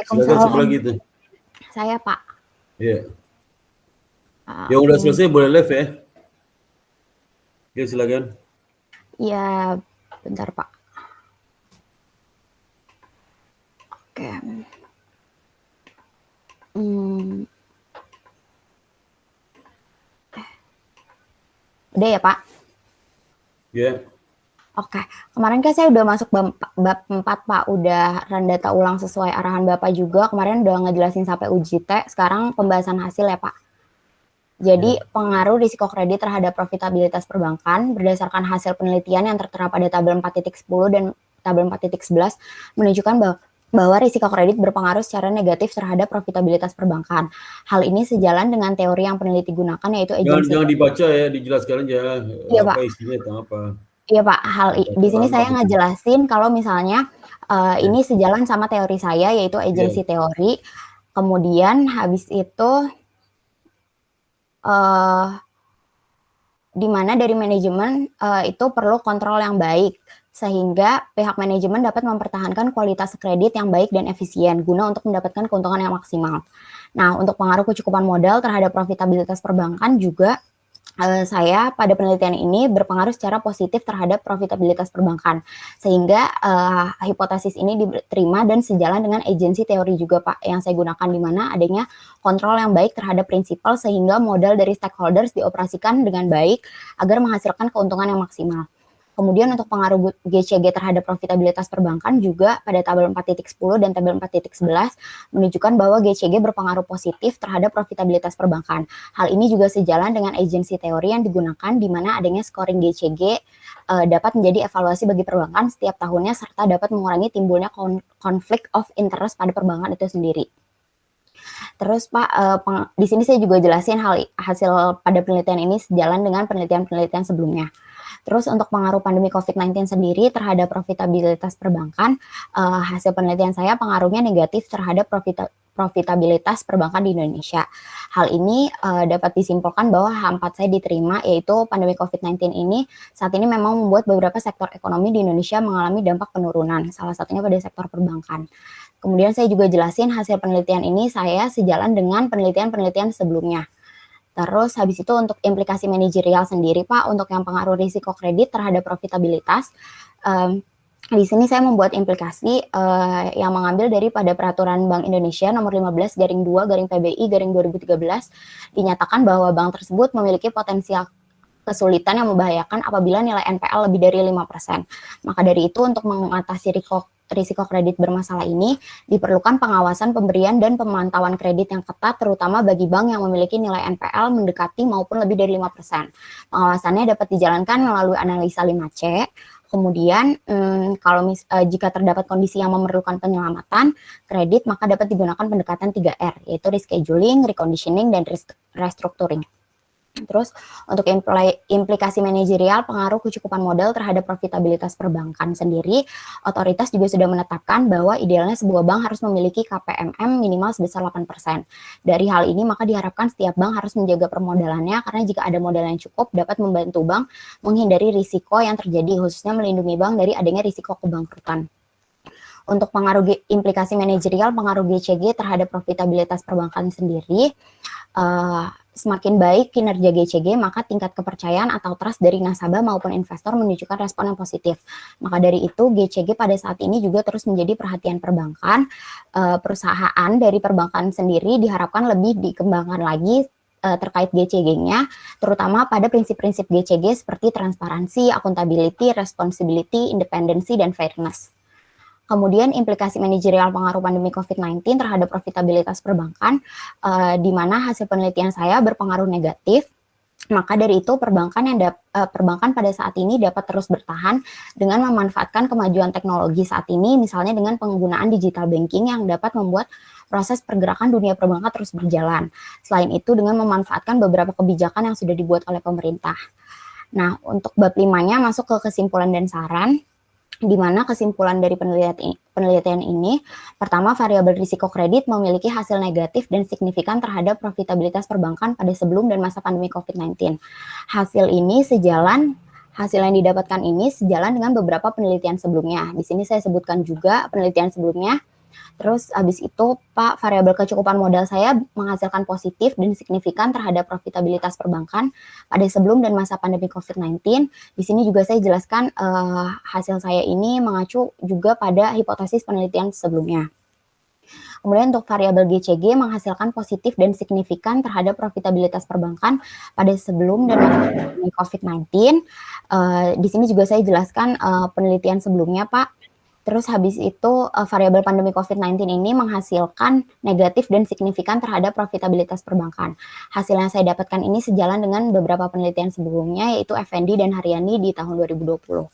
Silakan siapa Waalaikumsalam. lagi itu? Saya, Pak. Iya. Yang udah selesai boleh live ya. Ya silakan. Iya, bentar, Pak. Oke. Udah ya, Pak? Ya. Oke, kemarin kan saya udah masuk bab 4, Pak. Udah run data ulang sesuai arahan Bapak juga. Kemarin udah ngejelasin sampai uji T. Sekarang pembahasan hasil ya, Pak. Jadi, pengaruh risiko kredit terhadap profitabilitas perbankan berdasarkan hasil penelitian yang tertera pada tabel 4.10 dan tabel 4.11 menunjukkan bahwa risiko kredit berpengaruh secara negatif terhadap profitabilitas perbankan. Hal ini sejalan dengan teori yang peneliti gunakan, yaitu agency. Jangan dibaca ya, dijelaskan aja Iya, apa Pak. isinya tentang apa. Iya, Pak. Di sini Lama saya gitu. ngejelasin kalau misalnya ini sejalan sama teori saya, yaitu agency teori. Kemudian habis itu di mana dari manajemen itu perlu kontrol yang baik, sehingga pihak manajemen dapat mempertahankan kualitas kredit yang baik dan efisien guna untuk mendapatkan keuntungan yang maksimal. Nah, untuk pengaruh kecukupan modal terhadap profitabilitas perbankan juga saya pada penelitian ini berpengaruh secara positif terhadap profitabilitas perbankan, sehingga hipotesis ini diterima dan sejalan dengan agensi teori juga, Pak, yang saya gunakan, di mana adanya kontrol yang baik terhadap prinsipal sehingga modal dari stakeholders dioperasikan dengan baik agar menghasilkan keuntungan yang maksimal. Kemudian untuk pengaruh GCG terhadap profitabilitas perbankan juga pada tabel 4.10 dan tabel 4.11 menunjukkan bahwa GCG berpengaruh positif terhadap profitabilitas perbankan. Hal ini juga sejalan dengan agensi teori yang digunakan, di mana adanya scoring GCG dapat menjadi evaluasi bagi perbankan setiap tahunnya serta dapat mengurangi timbulnya konflik of interest pada perbankan itu sendiri. Terus, Pak, di sini saya juga jelasin hasil pada penelitian ini sejalan dengan penelitian-penelitian sebelumnya. Terus untuk pengaruh pandemi COVID-19 sendiri terhadap profitabilitas perbankan, hasil penelitian saya pengaruhnya negatif terhadap profitabilitas perbankan di Indonesia. Hal ini dapat disimpulkan bahwa H4 saya diterima, yaitu pandemi COVID-19 ini saat ini memang membuat beberapa sektor ekonomi di Indonesia mengalami dampak penurunan, salah satunya pada sektor perbankan. Kemudian saya juga jelasin hasil penelitian ini saya sejalan dengan penelitian-penelitian sebelumnya. Terus habis itu untuk implikasi manajerial sendiri, Pak, untuk yang pengaruh risiko kredit terhadap profitabilitas, di sini saya membuat implikasi yang mengambil daripada peraturan Bank Indonesia nomor 15/2/PBI/2013, dinyatakan bahwa bank tersebut memiliki potensial kesulitan yang membahayakan apabila nilai NPL lebih dari 5%. Maka dari itu untuk mengatasi risiko kredit bermasalah ini diperlukan pengawasan pemberian dan pemantauan kredit yang ketat, terutama bagi bank yang memiliki nilai NPL mendekati maupun lebih dari 5%. Pengawasannya dapat dijalankan melalui analisa 5C. Kemudian jika terdapat kondisi yang memerlukan penyelamatan kredit, maka dapat digunakan pendekatan 3R, yaitu rescheduling, reconditioning, dan restructuring. Terus untuk implikasi manajerial pengaruh kecukupan modal terhadap profitabilitas perbankan sendiri, otoritas juga sudah menetapkan bahwa idealnya sebuah bank harus memiliki KPMM minimal sebesar 8%. Dari hal ini maka diharapkan setiap bank harus menjaga permodalannya, karena jika ada modal yang cukup dapat membantu bank menghindari risiko yang terjadi, khususnya melindungi bank dari adanya risiko kebangkrutan. Untuk pengaruh implikasi manajerial, pengaruh GCG terhadap profitabilitas perbankan sendiri, semakin baik kinerja GCG, maka tingkat kepercayaan atau trust dari nasabah maupun investor menunjukkan respon yang positif. Maka dari itu GCG pada saat ini juga terus menjadi perhatian perbankan. Perusahaan dari perbankan sendiri diharapkan lebih dikembangkan lagi terkait GCG-nya, terutama pada prinsip-prinsip GCG seperti transparansi, accountability, responsibility, independensi, dan fairness. Kemudian implikasi manajerial pengaruh pandemi COVID-19 terhadap profitabilitas perbankan, di mana hasil penelitian saya berpengaruh negatif. Maka dari itu perbankan pada saat ini dapat terus bertahan dengan memanfaatkan kemajuan teknologi saat ini, misalnya dengan penggunaan digital banking yang dapat membuat proses pergerakan dunia perbankan terus berjalan. Selain itu dengan memanfaatkan beberapa kebijakan yang sudah dibuat oleh pemerintah. Nah, untuk bab 5-nya masuk ke kesimpulan dan saran, di mana kesimpulan dari penelitian ini, pertama, variabel risiko kredit memiliki hasil negatif dan signifikan terhadap profitabilitas perbankan pada sebelum dan masa pandemi COVID-19. Hasil yang didapatkan ini sejalan dengan beberapa penelitian sebelumnya. Di sini saya sebutkan juga penelitian sebelumnya, Terus habis itu Pak, variabel kecukupan modal saya menghasilkan positif dan signifikan terhadap profitabilitas perbankan pada sebelum dan masa pandemi COVID-19. Di sini juga saya jelaskan hasil saya ini mengacu juga pada hipotesis penelitian sebelumnya. Kemudian untuk variabel GCG menghasilkan positif dan signifikan terhadap profitabilitas perbankan pada sebelum dan masa pandemi COVID-19. Di sini juga saya jelaskan penelitian sebelumnya, Pak. Terus habis itu variabel pandemi COVID-19 ini menghasilkan negatif dan signifikan terhadap profitabilitas perbankan. Hasil yang saya dapatkan ini sejalan dengan beberapa penelitian sebelumnya, yaitu Effendi dan Haryani di tahun 2020.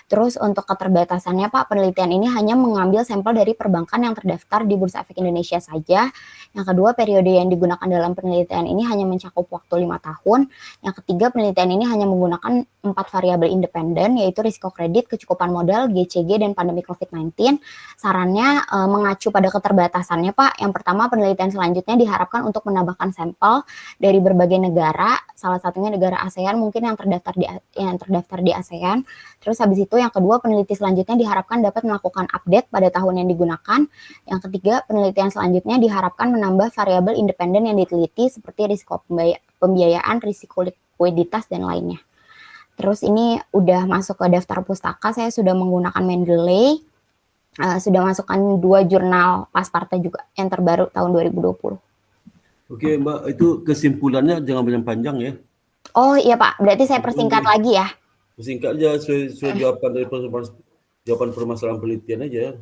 Terus untuk keterbatasannya Pak, penelitian ini hanya mengambil sampel dari perbankan yang terdaftar di Bursa Efek Indonesia saja. Yang kedua, periode yang digunakan dalam penelitian ini hanya mencakup waktu 5 tahun. Yang ketiga, penelitian ini hanya menggunakan 4 variabel independen, yaitu risiko kredit, kecukupan modal, GCG, dan pandemi COVID-19. Sarannya mengacu pada keterbatasannya Pak. Yang pertama, penelitian selanjutnya diharapkan untuk menambahkan sampel dari berbagai negara, salah satunya negara ASEAN mungkin yang terdaftar di ASEAN. Terus habis itu yang kedua, peneliti selanjutnya diharapkan dapat melakukan update pada tahun yang digunakan. Yang ketiga, penelitian selanjutnya diharapkan menambah variabel independen yang diteliti seperti risiko pembiayaan, risiko likuiditas, dan lainnya. Terus ini udah masuk ke daftar pustaka, saya sudah menggunakan Mendeley, sudah masukkan 2 jurnal Pasparta juga yang terbaru tahun 2020. Oke Mbak, itu kesimpulannya jangan panjang ya. Oh iya Pak, berarti saya persingkat lagi ya. Singkat aja sesuai jawaban permasalahan penelitian aja.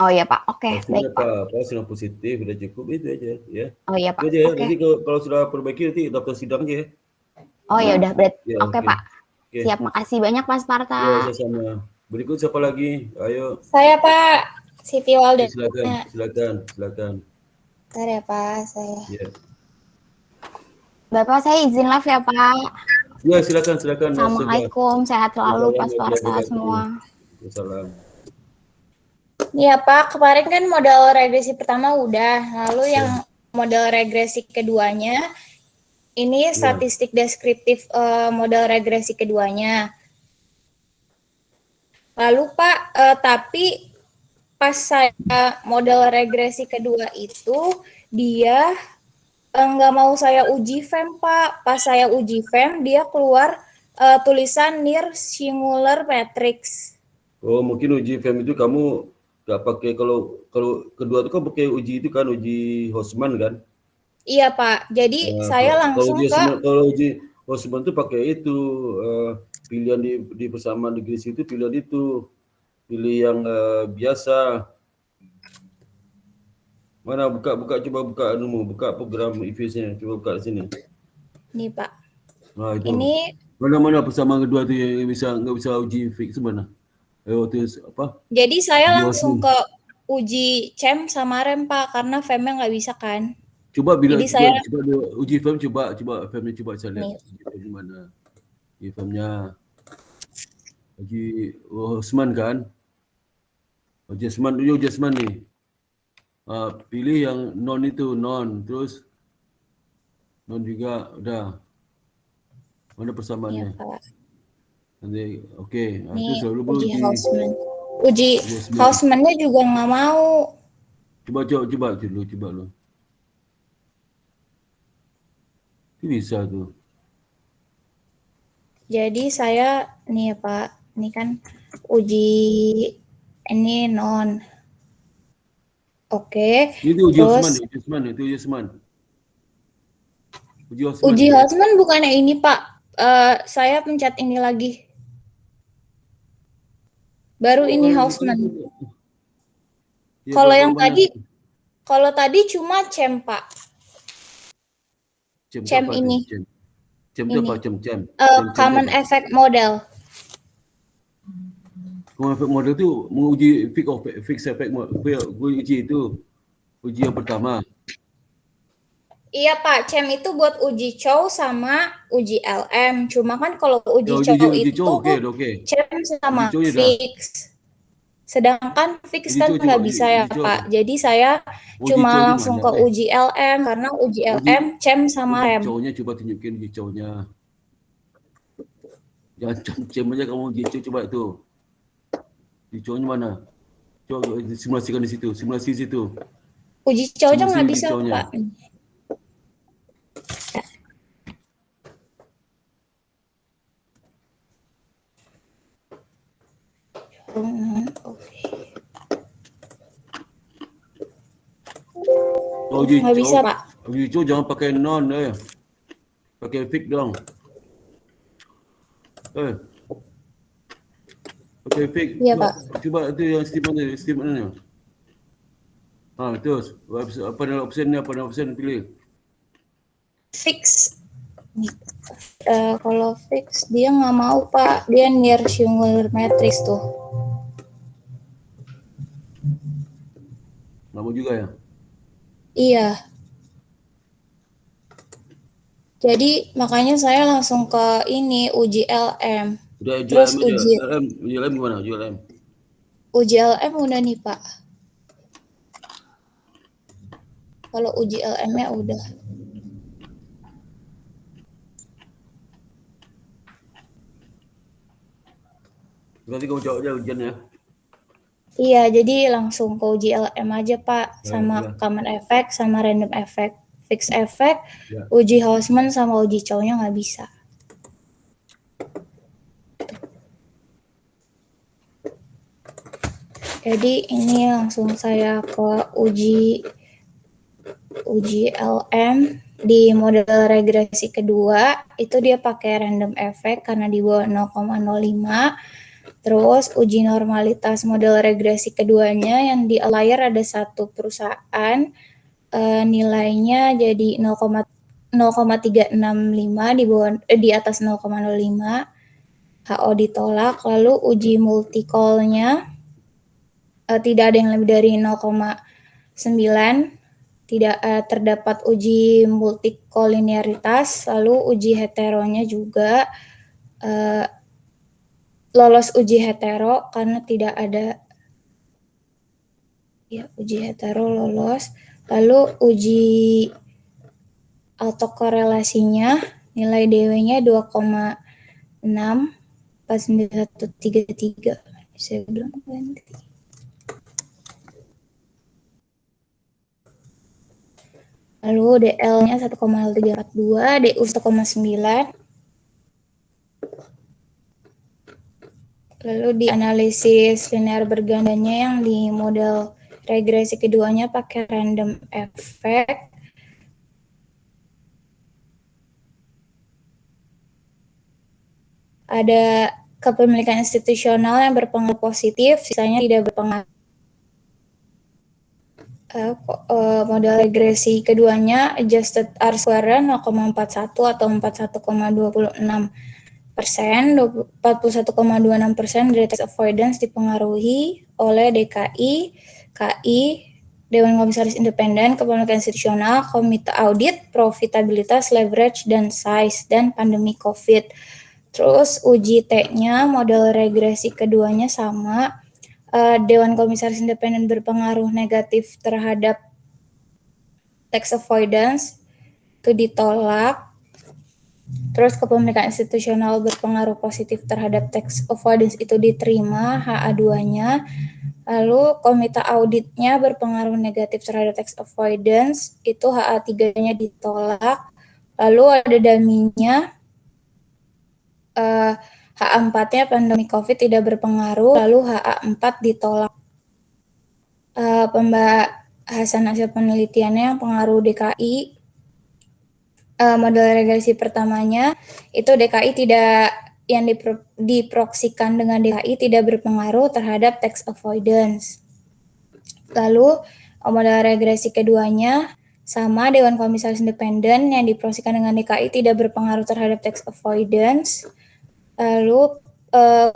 Oh iya Pak, oke, baik Pak. Apa sinyal positif udah cukup itu aja ya. Oh iya Pak, Itu aja ya. oke. Nanti kalau sudah perbaiki nanti daftar sidang aja ya. Oh ya udah, berarti Ya, oke Pak. Oke. Siap, makasih banyak Pak Sparta. Ya, sama-sama. Berikut siapa lagi? Ayo. Saya Pak, Siti Walda. Silakan. Bentar ya Pak, saya. Ya. Bapak saya izin live ya Pak. Ya, silakan. Assalamualaikum, sehat selalu Pak Sparta semua. Salam. Iya Pak, kemarin kan modal regresi pertama udah, lalu yang modal regresi keduanya, ini statistik deskriptif modal regresi keduanya. Lalu Pak, tapi pas saya modal regresi kedua itu, dia nggak mau saya uji FEM Pak. Pas saya uji FEM, dia keluar tulisan near singular matrix. Oh, mungkin uji FEM itu kamu nggak pakai, kalau kedua itu kan pakai uji itu kan, uji Hosman kan? Iya Pak, jadi saya langsung kalau uji Hosman itu pakai itu pilihan di persamaan degree itu, pilih yang biasa. Mana coba buka program EVS-nya, coba buka di sini. Nih Pak. Nah, itu. Ini mana persamaan kedua itu yang nggak bisa uji fix mana? Apa? Jadi saya langsung ke uji CEM sama REM Pak, karena FEM-nya nggak bisa kan. Coba Jadi saya uji FEM, coba FEM-nya coba saya lihat. Nih. Uji FEM di mana? Uji FEM-nya uji Hosman kan? Uji Hosman nih. Pilih yang non itu, terus non juga udah. Mana persamaannya? Iya, Pak. Nanti oke. Nih, Itu selalu uji Hausman. Uji Hausman-nya juga nggak mau. Coba lu. Itu bisa tuh. Jadi saya nih ya Pak, ini kan uji ini non. Oke. Itu uji terus Hosman. Uji Hausman bukannya ini Pak. Saya pencet ini lagi. Baru ini Hausman. Kalau yang tadi cuma CEM Pak. CEM ini. CEM itu apa? CEM. Common Effect Model. Common Effect Model itu menguji fix effect model. Uji itu. Uji yang pertama. Iya Pak, CEM itu buat uji COW sama uji LM. Cuma kan kalau uji COW itu CEM sama fix. Sedangkan fix kan nggak bisa ya Pak. Jadi saya cuma langsung ke uji LM, karena uji LM CEM sama REM. COW-nya coba tunjukin uji COW-nya. Jangan CEM aja kamu uji COW, coba itu. Uji COW-nya mana? Coba simulasikan di situ, simulasi di situ. Uji cow-nya nggak bisa, Pak. Nggak bisa, Pak. Uji cow jangan pakai non, pakai fix dong. Pakai fix. Iya, Pak. Coba itu yang statementnya. Terus apa nama option pilih? Fix. Kalau fix dia nggak mau, Pak. Dia near singular matrix tuh. Nggak mau juga ya? Iya. Jadi makanya saya langsung ke ini uji LM. Udah Terus uji LM gimana? Uji LM. Uji LM udah nih, Pak. Kalau uji LM-nya udah. Berarti kamu jawab aja ujian ya? Iya, jadi langsung ke uji LM aja, Pak. Sama common effect, sama random effect. Fixed effect, uji Hausman sama uji Chow-nya nggak bisa. Jadi ini langsung saya ke uji LM di model regresi kedua. Itu dia pakai random effect karena di bawah 0,05. Terus uji normalitas model regresi keduanya yang di outlier ada satu perusahaan, nilainya jadi 0,365 di atas 0,05. HO ditolak. Lalu uji multicol-nya tidak ada yang lebih dari 0,9. Tidak terdapat uji multikolinearitas. Lalu uji heteronya juga lolos uji hetero karena tidak ada uji hetero lolos. Lalu uji autokorelasinya nilai DW-nya 2,6 pas 9133. Saya belum ganti. Lalu DL-nya 1,342, DU 1,9. Lalu di analisis linear bergandanya yang di model regresi keduanya pakai random effect. Ada kepemilikan institusional yang berpengaruh positif, sisanya tidak berpengaruh. Model regresi keduanya adjusted R-square 0,41 atau 41,26%, 41,26% dari tax avoidance dipengaruhi oleh DKI, KI, Dewan Komisaris Independen, Kepemilikan Institusional, Komite Audit, Profitabilitas, Leverage, dan Size, dan pandemi COVID. Terus uji T-nya model regresi keduanya sama, Dewan Komisaris Independen berpengaruh negatif terhadap tax avoidance, itu ditolak. Terus kepemilikan institusional berpengaruh positif terhadap tax avoidance, itu diterima, HA2-nya. Lalu komite auditnya berpengaruh negatif terhadap tax avoidance, itu HA3-nya ditolak. Lalu ada daminya, HA4-nya pandemi COVID tidak berpengaruh, lalu HA4 ditolak. Pembahasan hasil penelitiannya yang pengaruh DKI, model regresi pertamanya itu DKI tidak, yang diproksikan dengan DKI tidak berpengaruh terhadap tax avoidance. Lalu model regresi keduanya sama, Dewan Komisaris Independen yang diproksikan dengan DKI tidak berpengaruh terhadap tax avoidance. Lalu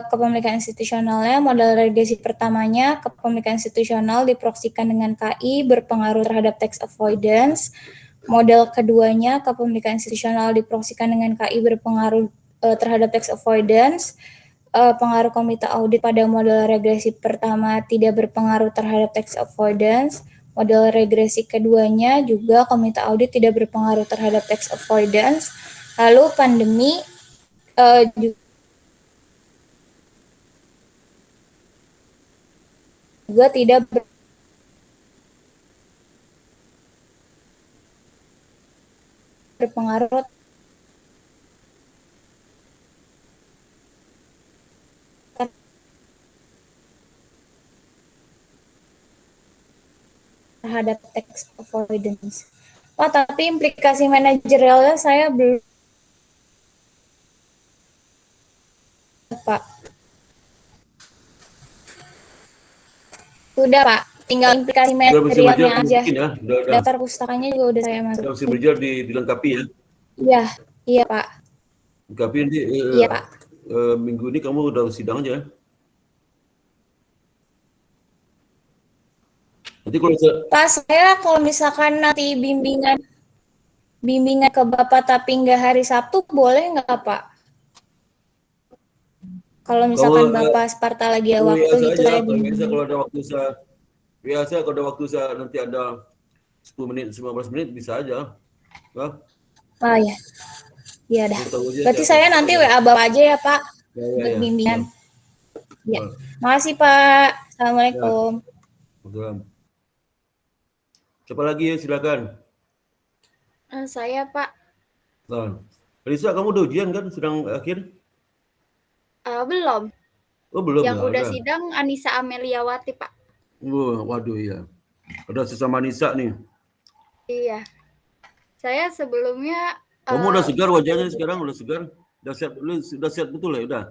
kepemilikan institusionalnya, model regresi pertamanya kepemilikan institusional diproksikan dengan KI berpengaruh terhadap tax avoidance. Model keduanya kepemilikan institusional diproksikan dengan KI berpengaruh terhadap tax avoidance. Pengaruh komite audit pada model regresi pertama tidak berpengaruh terhadap tax avoidance. Model regresi keduanya juga komite audit tidak berpengaruh terhadap tax avoidance. Lalu pandemi juga juga tidak berpengaruh terhadap tax avoidance. Oh, tapi implikasi manajerialnya saya belum, Pak. Udah, Pak. Tinggal implikasi manajerialnya aja. Ya? Daftar pustakanya juga udah saya masuk. Sudah berjalan dilengkapi ya? Iya, iya Pak. Lengkapi nanti. Iya Pak. Minggu ini kamu udah sidang aja. Nanti Pak, saya kalau misalkan nanti bimbingan ke Bapak tapi nggak hari Sabtu, boleh nggak Pak? Kalau misalkan Bapak Sparta lagi ada waktu gitu, saya biasa kalau ada waktu kalau ada waktu nanti ada 10 menit, 15 menit bisa aja. Nah. Oh ya. Iya dah. Berarti saya nanti WA Bapak aja ya Pak. Buat bimbingan. Ya. Makasih Pak. Assalamualaikum. Siapa lagi ya, silakan. Saya Pak. Nah, Risa, kamu udah ujian kan? Sedang akhir? Belum. Oh, belum. Yang udah sidang Anissa Ameliawati, Pak. Waduh ya. Ada sesama Anissa nih. Iya. Saya sebelumnya kamu udah segar wajahnya sekarang, udah segar? Udah sehat betul ya, udah?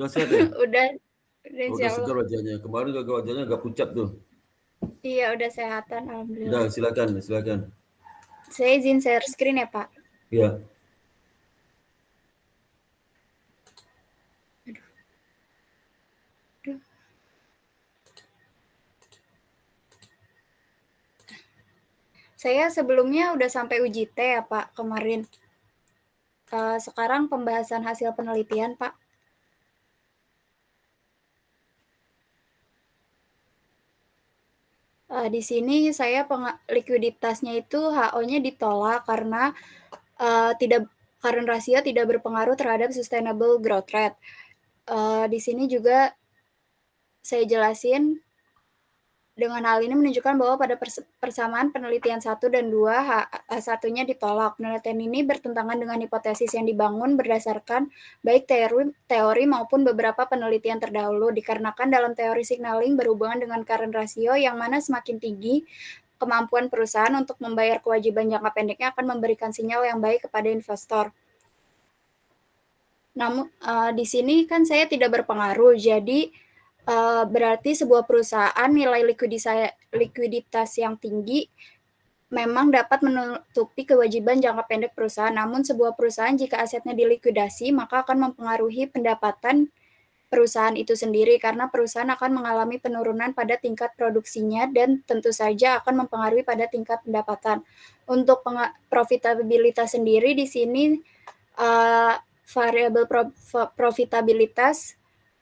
Udah sehat ya? Udah segar wajahnya. Kemarin wajahnya agak pucat tuh. Iya, udah sehatan, alhamdulillah. Udah, silakan. Saya izin share screen ya, Pak. Iya. Saya sebelumnya udah sampai uji T ya, Pak, kemarin. Sekarang pembahasan hasil penelitian, Pak. Di sini saya likuiditasnya itu HO-nya ditolak karena current ratio tidak berpengaruh terhadap sustainable growth rate. Di sini juga saya jelasin dengan hal ini menunjukkan bahwa pada persamaan penelitian 1 dan 2, satunya ditolak. Penelitian ini bertentangan dengan hipotesis yang dibangun berdasarkan baik teori maupun beberapa penelitian terdahulu, dikarenakan dalam teori signaling berhubungan dengan current ratio yang mana semakin tinggi kemampuan perusahaan untuk membayar kewajiban jangka pendeknya akan memberikan sinyal yang baik kepada investor. Namun di sini kan saya tidak berpengaruh, jadi berarti sebuah perusahaan nilai likuiditas yang tinggi memang dapat menutupi kewajiban jangka pendek perusahaan. Namun sebuah perusahaan jika asetnya dilikuidasi maka akan mempengaruhi pendapatan perusahaan itu sendiri karena perusahaan akan mengalami penurunan pada tingkat produksinya dan tentu saja akan mempengaruhi pada tingkat pendapatan. Untuk profitabilitas sendiri di sini variabel profitabilitas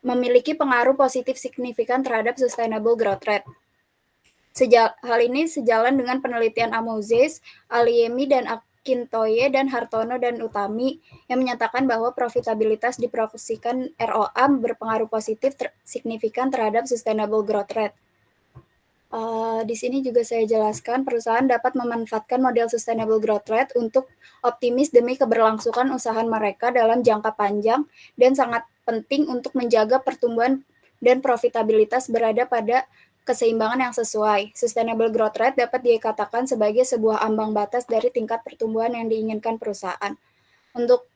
memiliki pengaruh positif signifikan terhadap sustainable growth rate. Hal ini sejalan dengan penelitian Amozes, Aliemi, dan Akintoye, dan Hartono, dan Utami yang menyatakan bahwa profitabilitas diproyeksikan ROA berpengaruh positif signifikan terhadap sustainable growth rate. Di sini juga saya jelaskan perusahaan dapat memanfaatkan model sustainable growth rate untuk optimis demi keberlangsungan usaha mereka dalam jangka panjang dan sangat penting untuk menjaga pertumbuhan dan profitabilitas berada pada keseimbangan yang sesuai. Sustainable growth rate dapat dikatakan sebagai sebuah ambang batas dari tingkat pertumbuhan yang diinginkan perusahaan. Untuk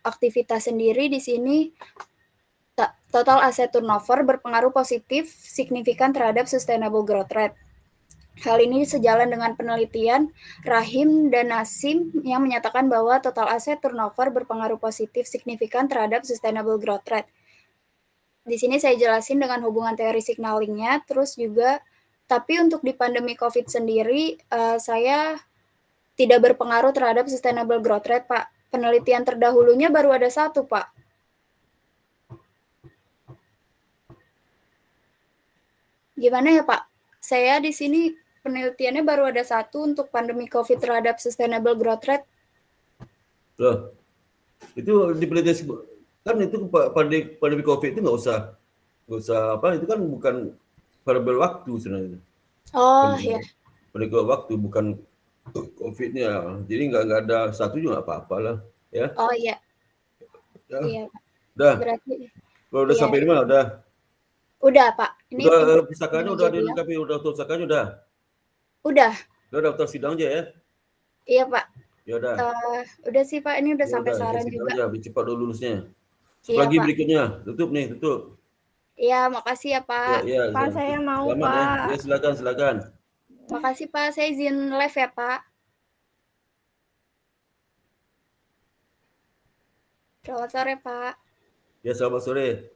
aktivitas sendiri di sini total asset turnover berpengaruh positif signifikan terhadap sustainable growth rate. Hal ini sejalan dengan penelitian Rahim dan Nasim yang menyatakan bahwa total asset turnover berpengaruh positif signifikan terhadap sustainable growth rate. Di sini saya jelasin dengan hubungan teori signalingnya, terus juga, tapi untuk di pandemi COVID sendiri, saya tidak berpengaruh terhadap sustainable growth rate, Pak. Penelitian terdahulunya baru ada 1, Pak. Gimana ya, Pak? Saya di sini penelitiannya baru ada 1 untuk pandemi COVID terhadap sustainable growth rate. Loh, itu di penelitian kan itu pandemi COVID itu nggak usah Nggak usah apa, itu kan bukan variabel waktu sebenarnya. Oh ya. Variabel waktu bukan COVID-nya. Jadi nggak ada satu juga apa-apa lah, ya. Oh iya. Ya. Iya. Udah. Berarti Kalau udah iya. sampai di mana? Udah. Udah, Pak. Ini Udah informasi pusakanya udah manajerial. dilengkapi, udah pusakanya udah. Udah. Udah daftar sidang aja ya. Iya, Pak. Ya udah. Udah sih, Pak. Ini udah Ya sampai udah, saran sidang juga. aja, biar cepat dulu lulusnya. Iya, Lagi Pak. berikutnya, tutup nih, tutup. Iya, makasih ya, Pak. Ya, Pak, saya mau, selamat Pak. ya. Ya, silakan. Makasih, Pak. Saya izin live ya, Pak. Selamat sore, Pak. Ya, selamat sore.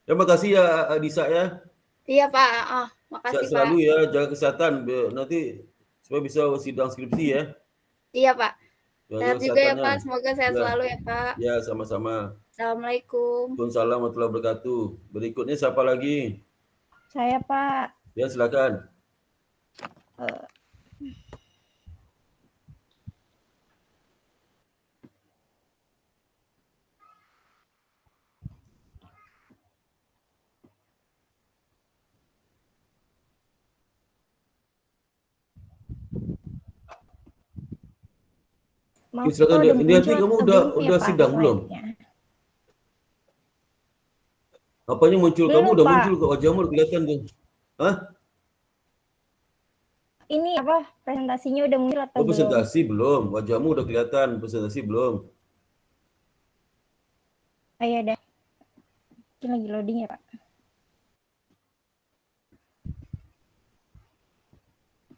Ya, makasih ya Disa ya. Iya, Pak. Makasih, Sehat Pak. selalu ya, jaga kesehatan nanti supaya bisa sidang skripsi ya. Iya, Pak. Jaga Sehat juga ya, Pak. Semoga sehat Ya. selalu ya, Pak. Ya, sama-sama. Assalamualaikum. Waalaikumsalam warahmatullahi wabarakatuh. Berikutnya siapa lagi? Saya, Pak. Ya, silakan. Maaf, Silakan. udah Lihat muncul kamu atau udah belum ya, Pak, sidang belum? slide-nya? Apanya muncul? Belum, Kamu udah Pak. muncul ke wajahmu udah kelihatan tuh. Hah? Ini apa, presentasinya udah muncul atau Oh, belum? presentasi belum. Wajahmu udah kelihatan, presentasi belum. Oh, iya, dah. Ini lagi loading ya, Pak.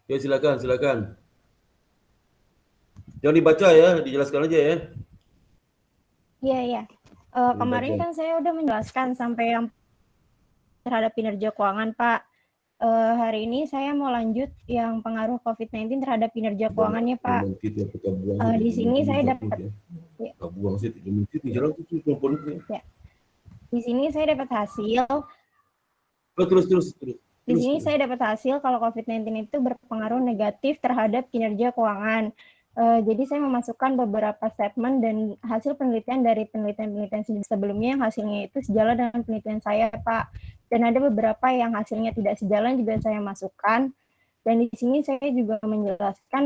Ya, silakan. Jangan dibaca ya, dijelaskan aja ya. Iya. Kemarin kan saya udah menjelaskan sampai yang terhadap kinerja keuangan, Pak. Hari ini saya mau lanjut yang pengaruh COVID-19 terhadap kinerja keuangannya, Pak. Di sini saya dapat Di sini saya dapat hasil. Terus. Di sini saya dapat hasil kalau COVID-19 itu berpengaruh negatif terhadap kinerja keuangan. Jadi saya memasukkan beberapa statement dan hasil penelitian dari penelitian sebelumnya yang hasilnya itu sejalan dengan penelitian saya, Pak. Dan ada beberapa yang hasilnya tidak sejalan juga saya masukkan. Dan di sini saya juga menjelaskan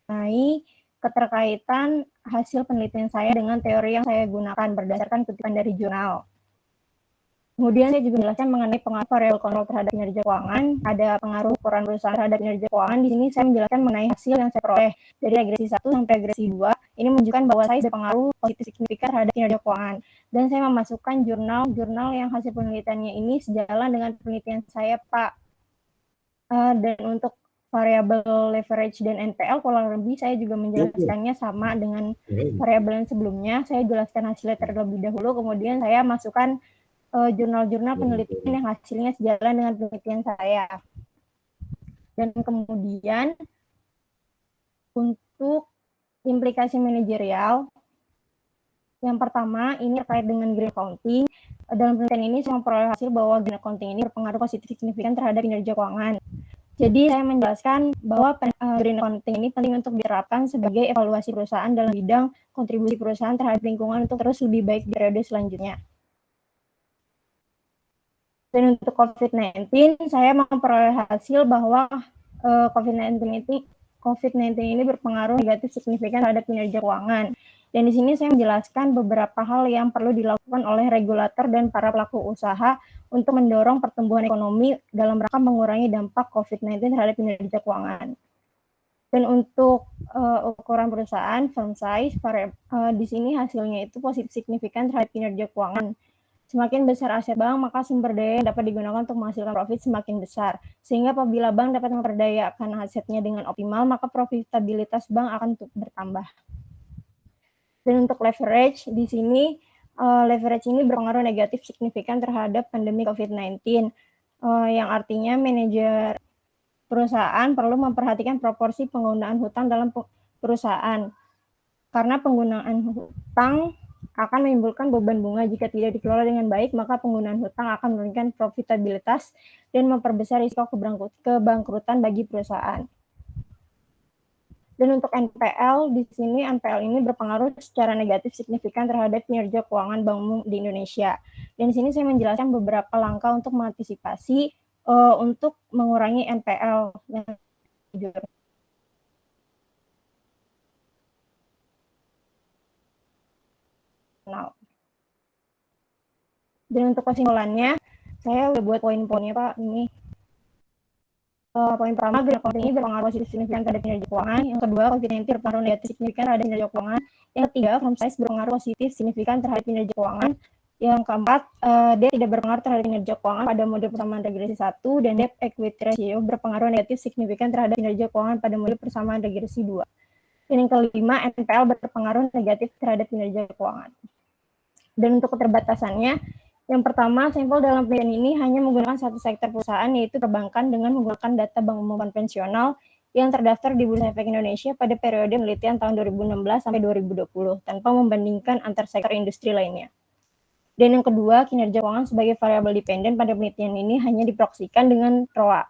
mengenai keterkaitan hasil penelitian saya dengan teori yang saya gunakan berdasarkan kutipan dari jurnal. Kemudian saya juga menjelaskan mengenai pengaruh variabel kontrol terhadap kinerja keuangan, ada pengaruh ukuran perusahaan terhadap kinerja keuangan. Di sini saya menjelaskan mengenai hasil yang saya peroleh dari regresi 1 sampai regresi 2. Ini menunjukkan bahwa saya berpengaruh positif signifikan terhadap kinerja keuangan. Dan saya memasukkan jurnal yang hasil penelitiannya ini sejalan dengan penelitian saya, Pak. Dan untuk variabel leverage dan NPL kurang lebih saya juga menjelaskannya sama dengan variabel yang sebelumnya. Saya jelaskan hasilnya terlebih dahulu, kemudian saya masukkan jurnal-jurnal penelitian yang hasilnya sejalan dengan penelitian saya. Dan kemudian untuk implikasi manajerial, yang pertama ini terkait dengan green accounting. Dalam penelitian ini saya memperoleh hasil bahwa green accounting ini berpengaruh positif signifikan terhadap kinerja keuangan. Jadi saya menjelaskan bahwa green accounting ini penting untuk diterapkan sebagai evaluasi perusahaan dalam bidang kontribusi perusahaan terhadap lingkungan untuk terus lebih baik di periode selanjutnya. Dan untuk COVID-19, saya memperoleh hasil bahwa COVID-19 ini berpengaruh negatif signifikan terhadap kinerja keuangan. Dan di sini saya menjelaskan beberapa hal yang perlu dilakukan oleh regulator dan para pelaku usaha untuk mendorong pertumbuhan ekonomi dalam rangka mengurangi dampak COVID-19 terhadap kinerja keuangan. Dan untuk ukuran perusahaan, firm size, di sini hasilnya itu positif signifikan terhadap kinerja keuangan. Semakin besar aset bank, maka sumber daya yang dapat digunakan untuk menghasilkan profit semakin besar. Sehingga apabila bank dapat memperdayakan asetnya dengan optimal, maka profitabilitas bank akan bertambah. Dan untuk leverage, di sini leverage ini berpengaruh negatif signifikan terhadap pandemi COVID-19, yang artinya manajer perusahaan perlu memperhatikan proporsi penggunaan hutang dalam perusahaan. Karena penggunaan hutang akan menimbulkan beban bunga jika tidak dikelola dengan baik, maka penggunaan hutang akan menurunkan profitabilitas dan memperbesar risiko kebangkrutan bagi perusahaan. Dan untuk NPL, di sini NPL ini berpengaruh secara negatif signifikan terhadap kinerja keuangan Bank Umum di Indonesia. Dan di sini saya menjelaskan beberapa langkah untuk mengantisipasi untuk mengurangi NPL yang jujur. Dan untuk kesimpulannya, saya udah buat poin-poinnya Pak. Ini poin pertama, green accounting ini berpengaruh positif signifikan terhadap kinerja keuangan. Yang kedua, COVID-19 berpengaruh negatif signifikan terhadap kinerja keuangan. Yang ketiga, firm size berpengaruh positif signifikan terhadap kinerja keuangan. Yang keempat, debt tidak berpengaruh terhadap kinerja keuangan pada mode persamaan regresi 1, dan debt equity ratio berpengaruh negatif signifikan terhadap kinerja keuangan pada mode persamaan regresi 2. Dan yang kelima, NPL berpengaruh negatif terhadap kinerja keuangan. Dan untuk keterbatasannya, yang pertama, sampel dalam penelitian ini hanya menggunakan satu sektor perusahaan, yaitu perbankan, dengan menggunakan data bank umum konvensional yang terdaftar di Bursa Efek Indonesia pada periode penelitian tahun 2016 sampai 2020, tanpa membandingkan antar sektor industri lainnya. Dan yang kedua, kinerja keuangan sebagai variabel dependen pada penelitian ini hanya diproksikan dengan ROA.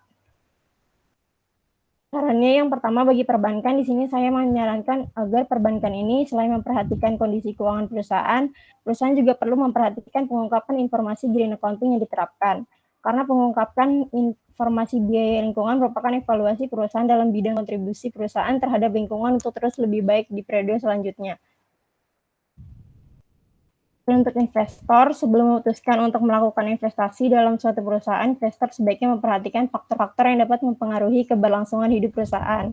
Sarannya yang pertama bagi perbankan, di sini saya menyarankan agar perbankan ini selain memperhatikan kondisi keuangan perusahaan, perusahaan juga perlu memperhatikan pengungkapan informasi green accounting yang diterapkan. Karena pengungkapan informasi biaya lingkungan merupakan evaluasi perusahaan dalam bidang kontribusi perusahaan terhadap lingkungan untuk terus lebih baik di periode selanjutnya. Dan untuk investor, sebelum memutuskan untuk melakukan investasi dalam suatu perusahaan, investor sebaiknya memperhatikan faktor-faktor yang dapat mempengaruhi keberlangsungan hidup perusahaan.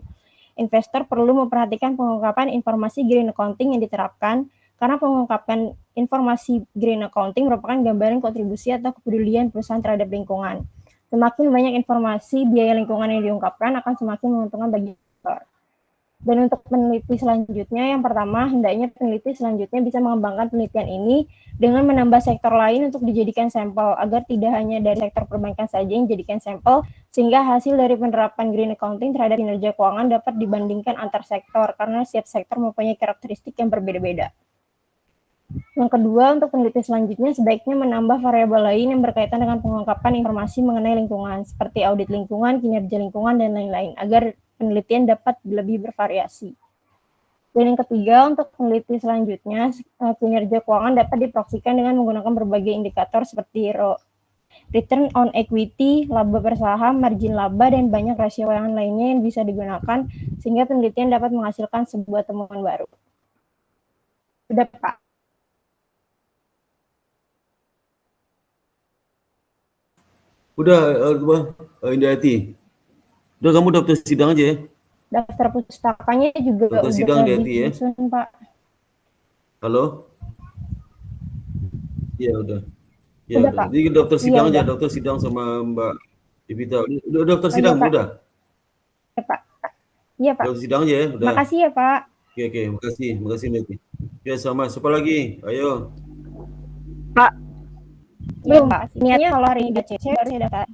Investor perlu memperhatikan pengungkapan informasi green accounting yang diterapkan, karena pengungkapan informasi green accounting merupakan gambaran kontribusi atau kepedulian perusahaan terhadap lingkungan. Semakin banyak informasi biaya lingkungan yang diungkapkan, akan semakin menguntungkan bagi investor. Dan untuk peneliti selanjutnya, yang pertama, hendaknya peneliti selanjutnya bisa mengembangkan penelitian ini dengan menambah sektor lain untuk dijadikan sampel, agar tidak hanya dari sektor perbankan saja yang dijadikan sampel, sehingga hasil dari penerapan green accounting terhadap kinerja keuangan dapat dibandingkan antar sektor, karena setiap sektor mempunyai karakteristik yang berbeda-beda. Yang kedua, untuk peneliti selanjutnya sebaiknya menambah variabel lain yang berkaitan dengan pengungkapan informasi mengenai lingkungan, seperti audit lingkungan, kinerja lingkungan, dan lain-lain, agar penelitian dapat lebih bervariasi. Dan yang ketiga, untuk peneliti selanjutnya, kinerja keuangan dapat diproksikan dengan menggunakan berbagai indikator seperti return on equity, laba per saham, margin laba, dan banyak rasio keuangan lainnya yang bisa digunakan, sehingga penelitian dapat menghasilkan sebuah temuan baru. Sudah, Pak. Udah, Indiati. Udah, kamu daftar sidang aja ya? Daftar pustakanya juga daftar udah sidang disusun, ya? Pak. Halo? Iya, udah. Ya, udah. Pak. Jadi daftar sidang aja, daftar sidang sama Mbak Evita. Udah daftar sidang, Pak. udah? Ya, Pak. Iya, Pak. Daftar sidang aja ya, udah. Makasih ya, Pak. Oke, makasih Mbak. Ya, sama. Siapa lagi? Ayo. Pak. Belum, Pak. Niatnya kalau hari ini DC baru saya daftar.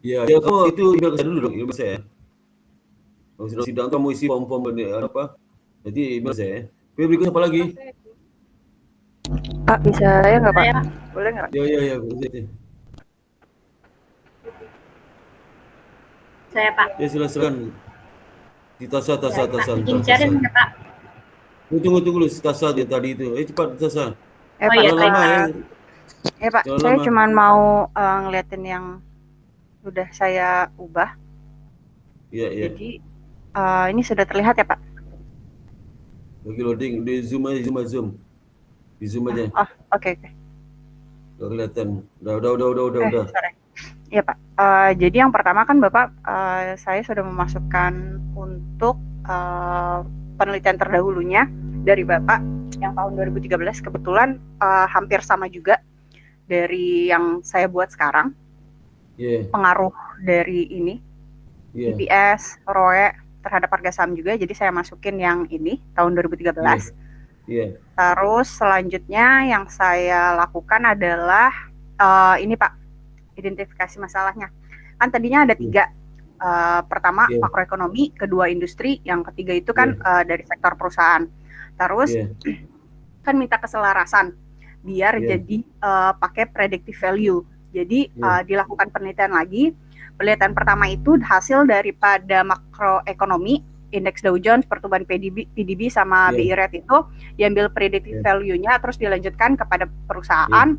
Ya, kamu itu email saya dulu dong, email saya. Kalau sudah sidang kamu isi form-form apa? Jadi email saya. Berikutnya apa lagi? Pak, bisa ya nggak Pak? Boleh nggak? Ya. Saya Pak. Ya, silakan. Di Tasa. Incarin ya Pak. Tunggu dulu, Tasa dia tadi itu. Cepat Tasa. Pak, lama ya. Pak, saya cuma mau ngeliatin yang sudah saya ubah. Iya. Jadi ini sudah terlihat ya Pak? Lagi loading di Zoom aja, di Zoom aja. Oke. Udah kelihatan. Udah. Sorry. Ya Pak. Jadi yang pertama kan Bapak, saya sudah memasukkan untuk penelitian terdahulunya dari Bapak yang tahun 2013, kebetulan hampir sama juga dari yang saya buat sekarang. Pengaruh dari ini, EPS, ROE terhadap harga saham juga, jadi saya masukin yang ini tahun 2013. Terus selanjutnya yang saya lakukan adalah ini Pak, identifikasi masalahnya. Kan tadinya ada 3, pertama makroekonomi, kedua industri, yang ketiga itu kan dari sektor perusahaan. Terus kan minta keselarasan biar jadi pakai predictive value. Jadi dilakukan penelitian lagi Penelitian pertama itu hasil daripada makroekonomi, indeks Dow Jones, pertumbuhan PDB sama BI rate itu diambil predictive value-nya, terus dilanjutkan kepada perusahaan.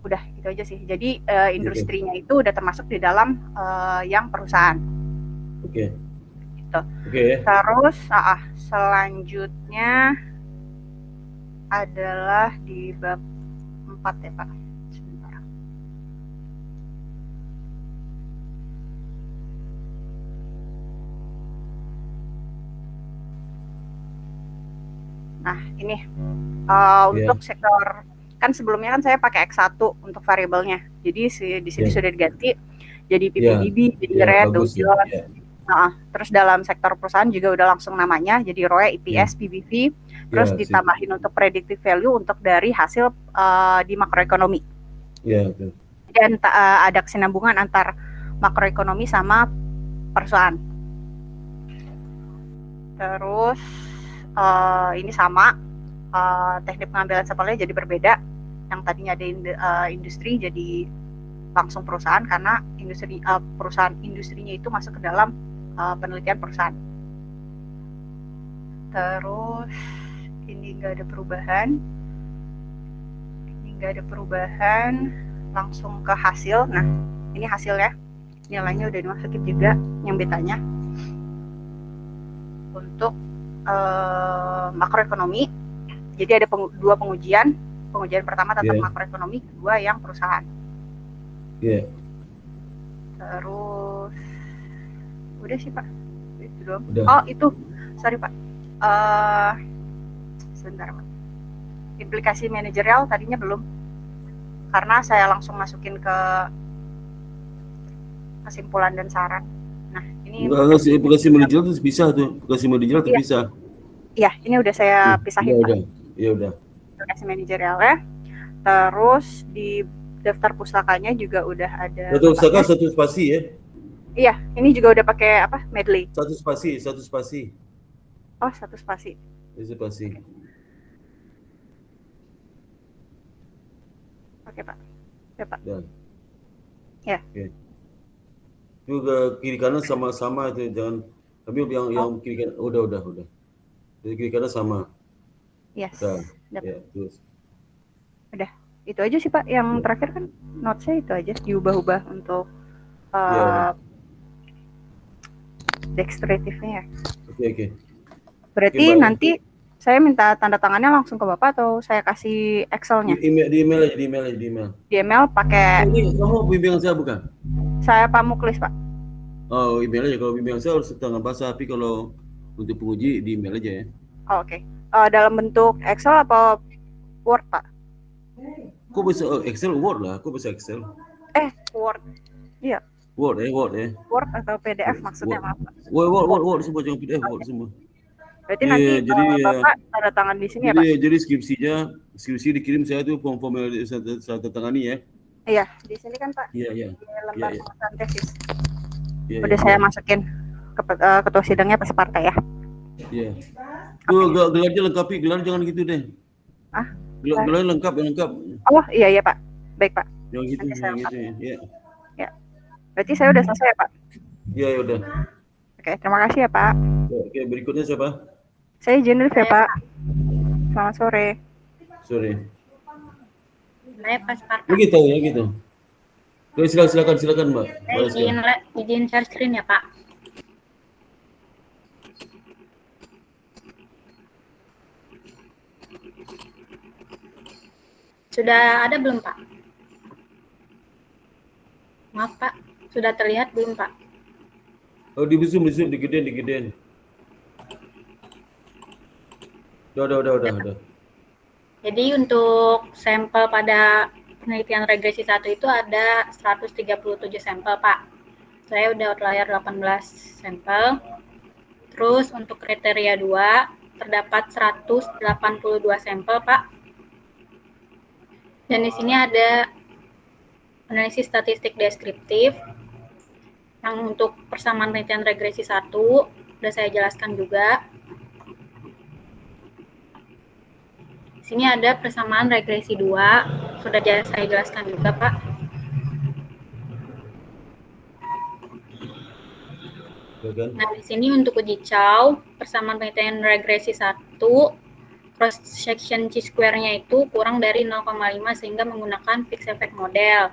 Udah itu aja sih. Jadi industrinya itu udah termasuk di dalam yang perusahaan. Oke. Gitu. Terus selanjutnya adalah di bab 4 ya Pak. Sebentar. Nah ini untuk sektor, kan sebelumnya kan saya pakai X1 untuk variabelnya. Jadi di sini sudah diganti jadi PPDB, jadi rate, Dow Jones. Terus dalam sektor perusahaan juga udah langsung namanya, jadi ROE, EPS, PBV, terus ditambahin untuk predictive value untuk dari hasil di makroekonomi. Dan ada kesinambungan antar makroekonomi sama perusahaan. Terus ini sama, teknik pengambilan sampelnya jadi berbeda. Yang tadinya ada industri jadi langsung perusahaan, karena perusahaan industrinya itu masuk ke dalam penelitian perusahaan. Terus ini nggak ada perubahan, langsung ke hasil. Nah ini hasilnya, nilainya udah dimasukin juga yang betanya untuk makroekonomi. Jadi ada dua pengujian pertama tentang makroekonomi, kedua yang perusahaan. Terus udah sih Pak, itu doang. Oh itu, sorry Pak, sebentar Pak. Implikasi manajerial tadinya belum, karena saya langsung masukin ke kesimpulan dan saran. Nah ini implikasi manajerial itu bisa tuh, implikasi manajerial itu bisa. Iya, ini udah saya pisahin Pak. Udah. Implikasi manajerial ya. Terus di daftar pustakanya juga udah ada. Daftar pustaka satu spasi ya? Iya, ini juga udah pakai apa? Medley. Satu spasi. Oh, satu spasi. Oke Pak. Ya Pak. Ya. Itu ke kiri kanan sama-sama itu, jangan. Tapi yang kiri kanan udah. Jadi kiri kanan sama. Yes. Terus. Udah. Itu aja sih Pak. Yang terakhir kan notes-nya itu aja, diubah-ubah untuk dekstratifnya ya. Oke. Berarti nanti saya minta tanda tangannya langsung ke Bapak atau saya kasih Excel-nya? Di email. Di email pakai. Kamu bimbingan saya bukan? Saya Pak Muklis Pak. Oh, email aja. Kalau bimbingan saya harus tangan basah, tapi kalau untuk penguji di email aja ya. Oh, oke. Dalam bentuk Excel atau Word Pak? Kok bisa Excel, Word lah. Kok bisa Excel? Word. Iya. Word ya. Word atau PDF maksudnya Pak? Word semua, jangan PDF, Word semua. Berarti nanti jadi Bapak tanda tangan di sini ya Pak? Jadi skripsi dikirim saya tuh form saya tanda tangani ya. Iya, di sini kan Pak. Iya. Di lembar pembuatan tesis. Udah saya masukin ke ketua sidangnya pas partai ya. Iya. Tuh gelarnya lengkapi, gelar jangan gitu deh. Gelar lengkap. Oh iya Pak. Baik Pak. Yang gitu ya. Ya. Berarti saya udah selesai ya Pak? Iya, udah. Oke, terima kasih ya Pak. Oke, berikutnya siapa? Saya Jennifer ya Pak. Selamat sore. Saya pas partai. Begitu ya gitu. Oke, silakan Mbak. Izin share screen ya Pak. Sudah ada belum Pak? Maaf Pak, sudah terlihat belum Pak? Oh, di zoom, digedein. Udah. Jadi untuk sampel pada penelitian regresi 1 itu ada 137 sampel Pak. Saya udah outlier 18 sampel. Terus untuk kriteria 2 terdapat 182 sampel Pak. Dan di sini ada analisis statistik deskriptif. Yang untuk persamaan penelitian regresi 1 sudah saya jelaskan juga. Di sini ada persamaan regresi 2, sudah saya jelaskan juga Pak. Silakan. Nah, di sini untuk uji Chow, persamaan penelitian regresi 1, cross section chi-square-nya itu kurang dari 0,5 sehingga menggunakan fixed effect model.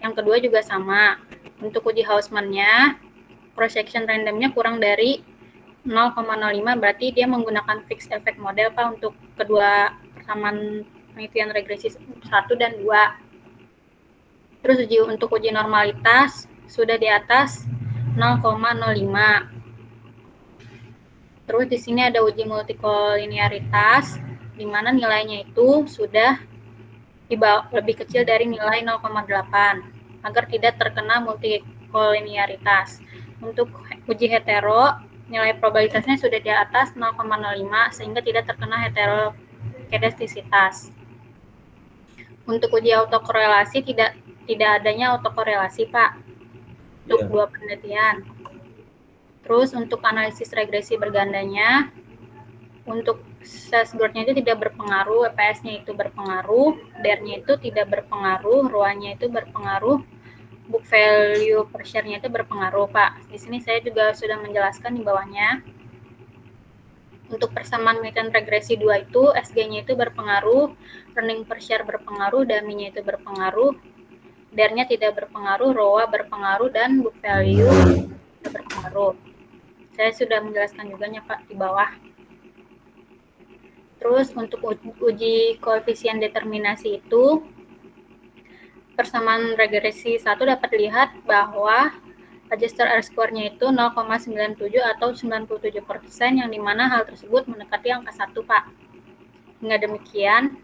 Yang kedua juga sama. Untuk uji Hausman-nya, cross section randomnya kurang dari 0,05 berarti dia menggunakan fixed effect model Pak untuk kedua persamaan penelitian regresi 1 dan 2. Terus untuk uji normalitas sudah di atas 0,05. Terus di sini ada uji multikolinearitas, di mana nilainya itu sudah lebih kecil dari nilai 0,8 agar tidak terkena multikolinearitas. Untuk uji hetero, nilai probabilitasnya sudah di atas 0,05 sehingga tidak terkena heterokedastisitas. Untuk uji autokorelasi tidak adanya autokorelasi Pak untuk dua penelitian. Terus untuk analisis regresi bergandanya, untuk SASGROT-nya itu tidak berpengaruh, EPS-nya itu berpengaruh, DER-nya itu tidak berpengaruh, ROA-nya itu berpengaruh, book value per share-nya itu berpengaruh, Pak. Di sini saya juga sudah menjelaskan di bawahnya. Untuk persamaan penelitian regresi 2 itu, SG-nya itu berpengaruh, earning per share berpengaruh, DAMI-nya itu berpengaruh, DER-nya tidak berpengaruh, ROA berpengaruh, dan book value tidak berpengaruh. Saya sudah menjelaskan juga Pak di bawah. Terus untuk uji koefisien determinasi itu, persamaan regresi 1 dapat dilihat bahwa adjusted R-square-nya itu 0,97 atau 97%, yang dimana hal tersebut mendekati angka 1 Pak. Hingga demikian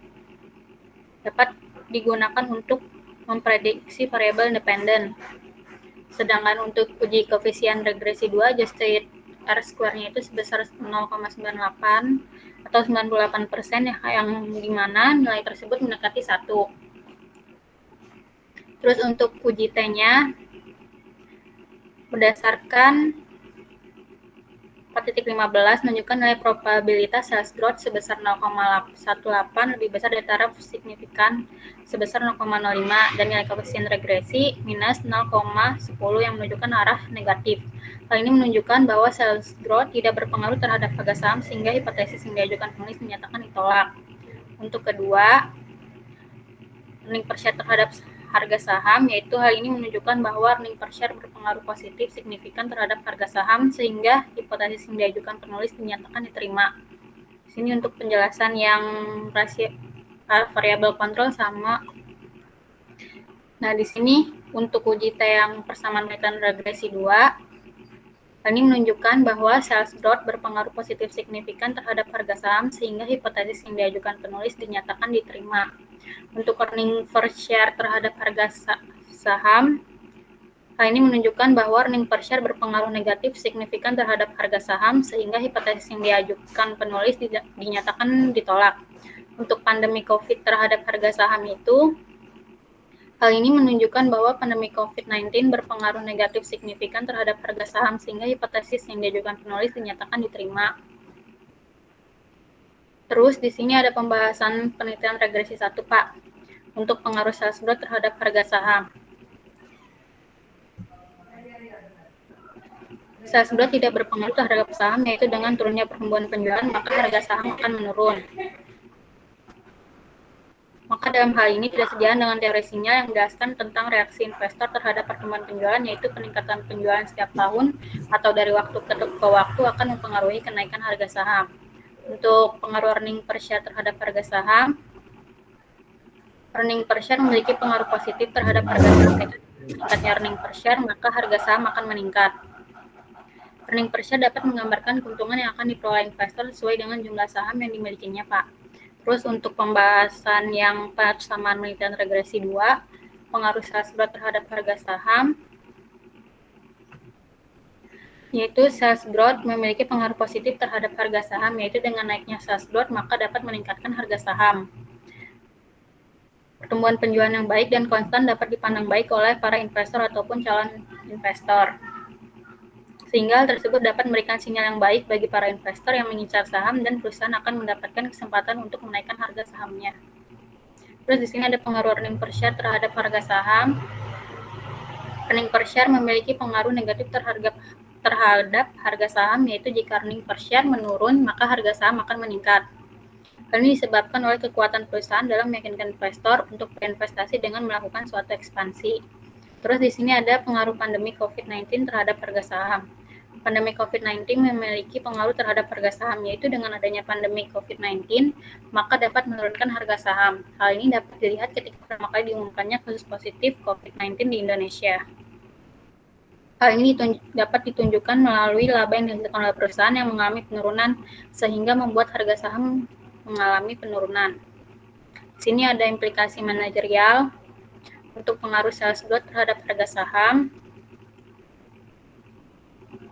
dapat digunakan untuk memprediksi variabel independen. Sedangkan untuk uji koefisien regresi 2, adjusted R-square-nya itu sebesar 0,98 atau 98%, yang dimana nilai tersebut mendekati 1. Terus untuk uji T-nya, berdasarkan 4.15 menunjukkan nilai probabilitas sales growth sebesar 0,18 lebih besar dari taraf signifikan sebesar 0,05 dan nilai koefisien regresi minus 0,10 yang menunjukkan arah negatif. Hal ini menunjukkan bahwa sales growth tidak berpengaruh terhadap harga saham sehingga hipotesis yang diajukan penulis dinyatakan ditolak. Untuk kedua, earning per share terhadap harga saham, yaitu hal ini menunjukkan bahwa earning per share berpengaruh positif signifikan terhadap harga saham sehingga hipotesis yang diajukan penulis dinyatakan diterima. Di sini untuk penjelasan yang rasio variabel kontrol sama. Nah, di sini untuk uji T yang persamaan penelitian regresi 2, hal ini menunjukkan bahwa sales growth berpengaruh positif signifikan terhadap harga saham sehingga hipotesis yang diajukan penulis dinyatakan diterima. Untuk earning per share terhadap harga saham, hal ini menunjukkan bahwa earning per share berpengaruh negatif signifikan terhadap harga saham sehingga hipotesis yang diajukan penulis dinyatakan ditolak. Untuk pandemi COVID terhadap harga saham itu, hal ini menunjukkan bahwa pandemi COVID-19 berpengaruh negatif signifikan terhadap harga saham sehingga hipotesis yang diajukan penulis dinyatakan diterima. Terus di sini ada pembahasan penelitian regresi 1 Pak, untuk pengaruh sales growth terhadap harga saham. Sales growth tidak berpengaruh terhadap saham, yaitu dengan turunnya pertumbuhan penjualan maka harga saham akan menurun. Maka dalam hal ini tidak sejalan dengan teori sinyal yang menjelaskan tentang reaksi investor terhadap pertumbuhan penjualan, yaitu peningkatan penjualan setiap tahun atau dari waktu ke waktu akan mempengaruhi kenaikan harga saham. Untuk pengaruh earning per share terhadap harga saham, earning per share memiliki pengaruh positif terhadap harga saham, yaitu meningkatnya earning per share maka harga saham akan meningkat. Earning per share dapat menggambarkan keuntungan yang akan diperoleh investor sesuai dengan jumlah saham yang dimilikinya Pak. Terus untuk pembahasan yang persamaan penelitian regresi 2, pengaruh sales growth terhadap harga saham, yaitu sales growth memiliki pengaruh positif terhadap harga saham, yaitu dengan naiknya sales growth maka dapat meningkatkan harga saham. Pertumbuhan penjualan yang baik dan konstan dapat dipandang baik oleh para investor ataupun calon investor. Sehingga hal tersebut dapat memberikan sinyal yang baik bagi para investor yang mengincar saham dan perusahaan akan mendapatkan kesempatan untuk menaikkan harga sahamnya. Terus di sini ada pengaruh earning per share terhadap harga saham. Earning per share memiliki pengaruh negatif terhadap terhadap harga saham, yaitu jika earning per share menurun, maka harga saham akan meningkat. Hal ini disebabkan oleh kekuatan perusahaan dalam meyakinkan investor untuk berinvestasi dengan melakukan suatu ekspansi. Terus di sini ada pengaruh pandemi COVID-19 terhadap harga saham. Pandemi COVID-19 memiliki pengaruh terhadap harga saham, yaitu dengan adanya pandemi COVID-19, maka dapat menurunkan harga saham. Hal ini dapat dilihat ketika pertama kali diumumkannya kasus positif COVID-19 di Indonesia. Hal ini dapat ditunjukkan melalui laba yang dihasilkan oleh perusahaan yang mengalami penurunan, sehingga membuat harga saham mengalami penurunan. Di sini ada implikasi manajerial untuk pengaruh sales growth terhadap harga saham.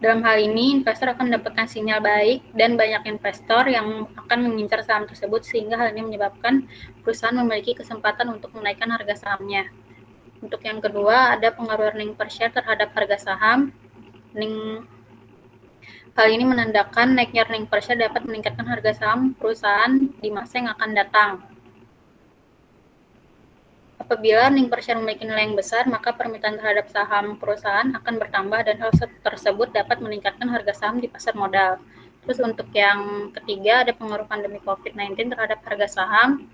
Dalam hal ini, investor akan mendapatkan sinyal baik dan banyak investor yang akan mengincar saham tersebut, sehingga hal ini menyebabkan perusahaan memiliki kesempatan untuk menaikkan harga sahamnya. Untuk yang kedua, ada pengaruh earning per share terhadap harga saham. Hal ini menandakan naiknya earning per share dapat meningkatkan harga saham perusahaan di masa yang akan datang. Apabila earning per share memiliki nilai yang besar, maka permintaan terhadap saham perusahaan akan bertambah dan hal tersebut dapat meningkatkan harga saham di pasar modal. Terus untuk yang ketiga, ada pengaruh pandemi COVID-19 terhadap harga saham.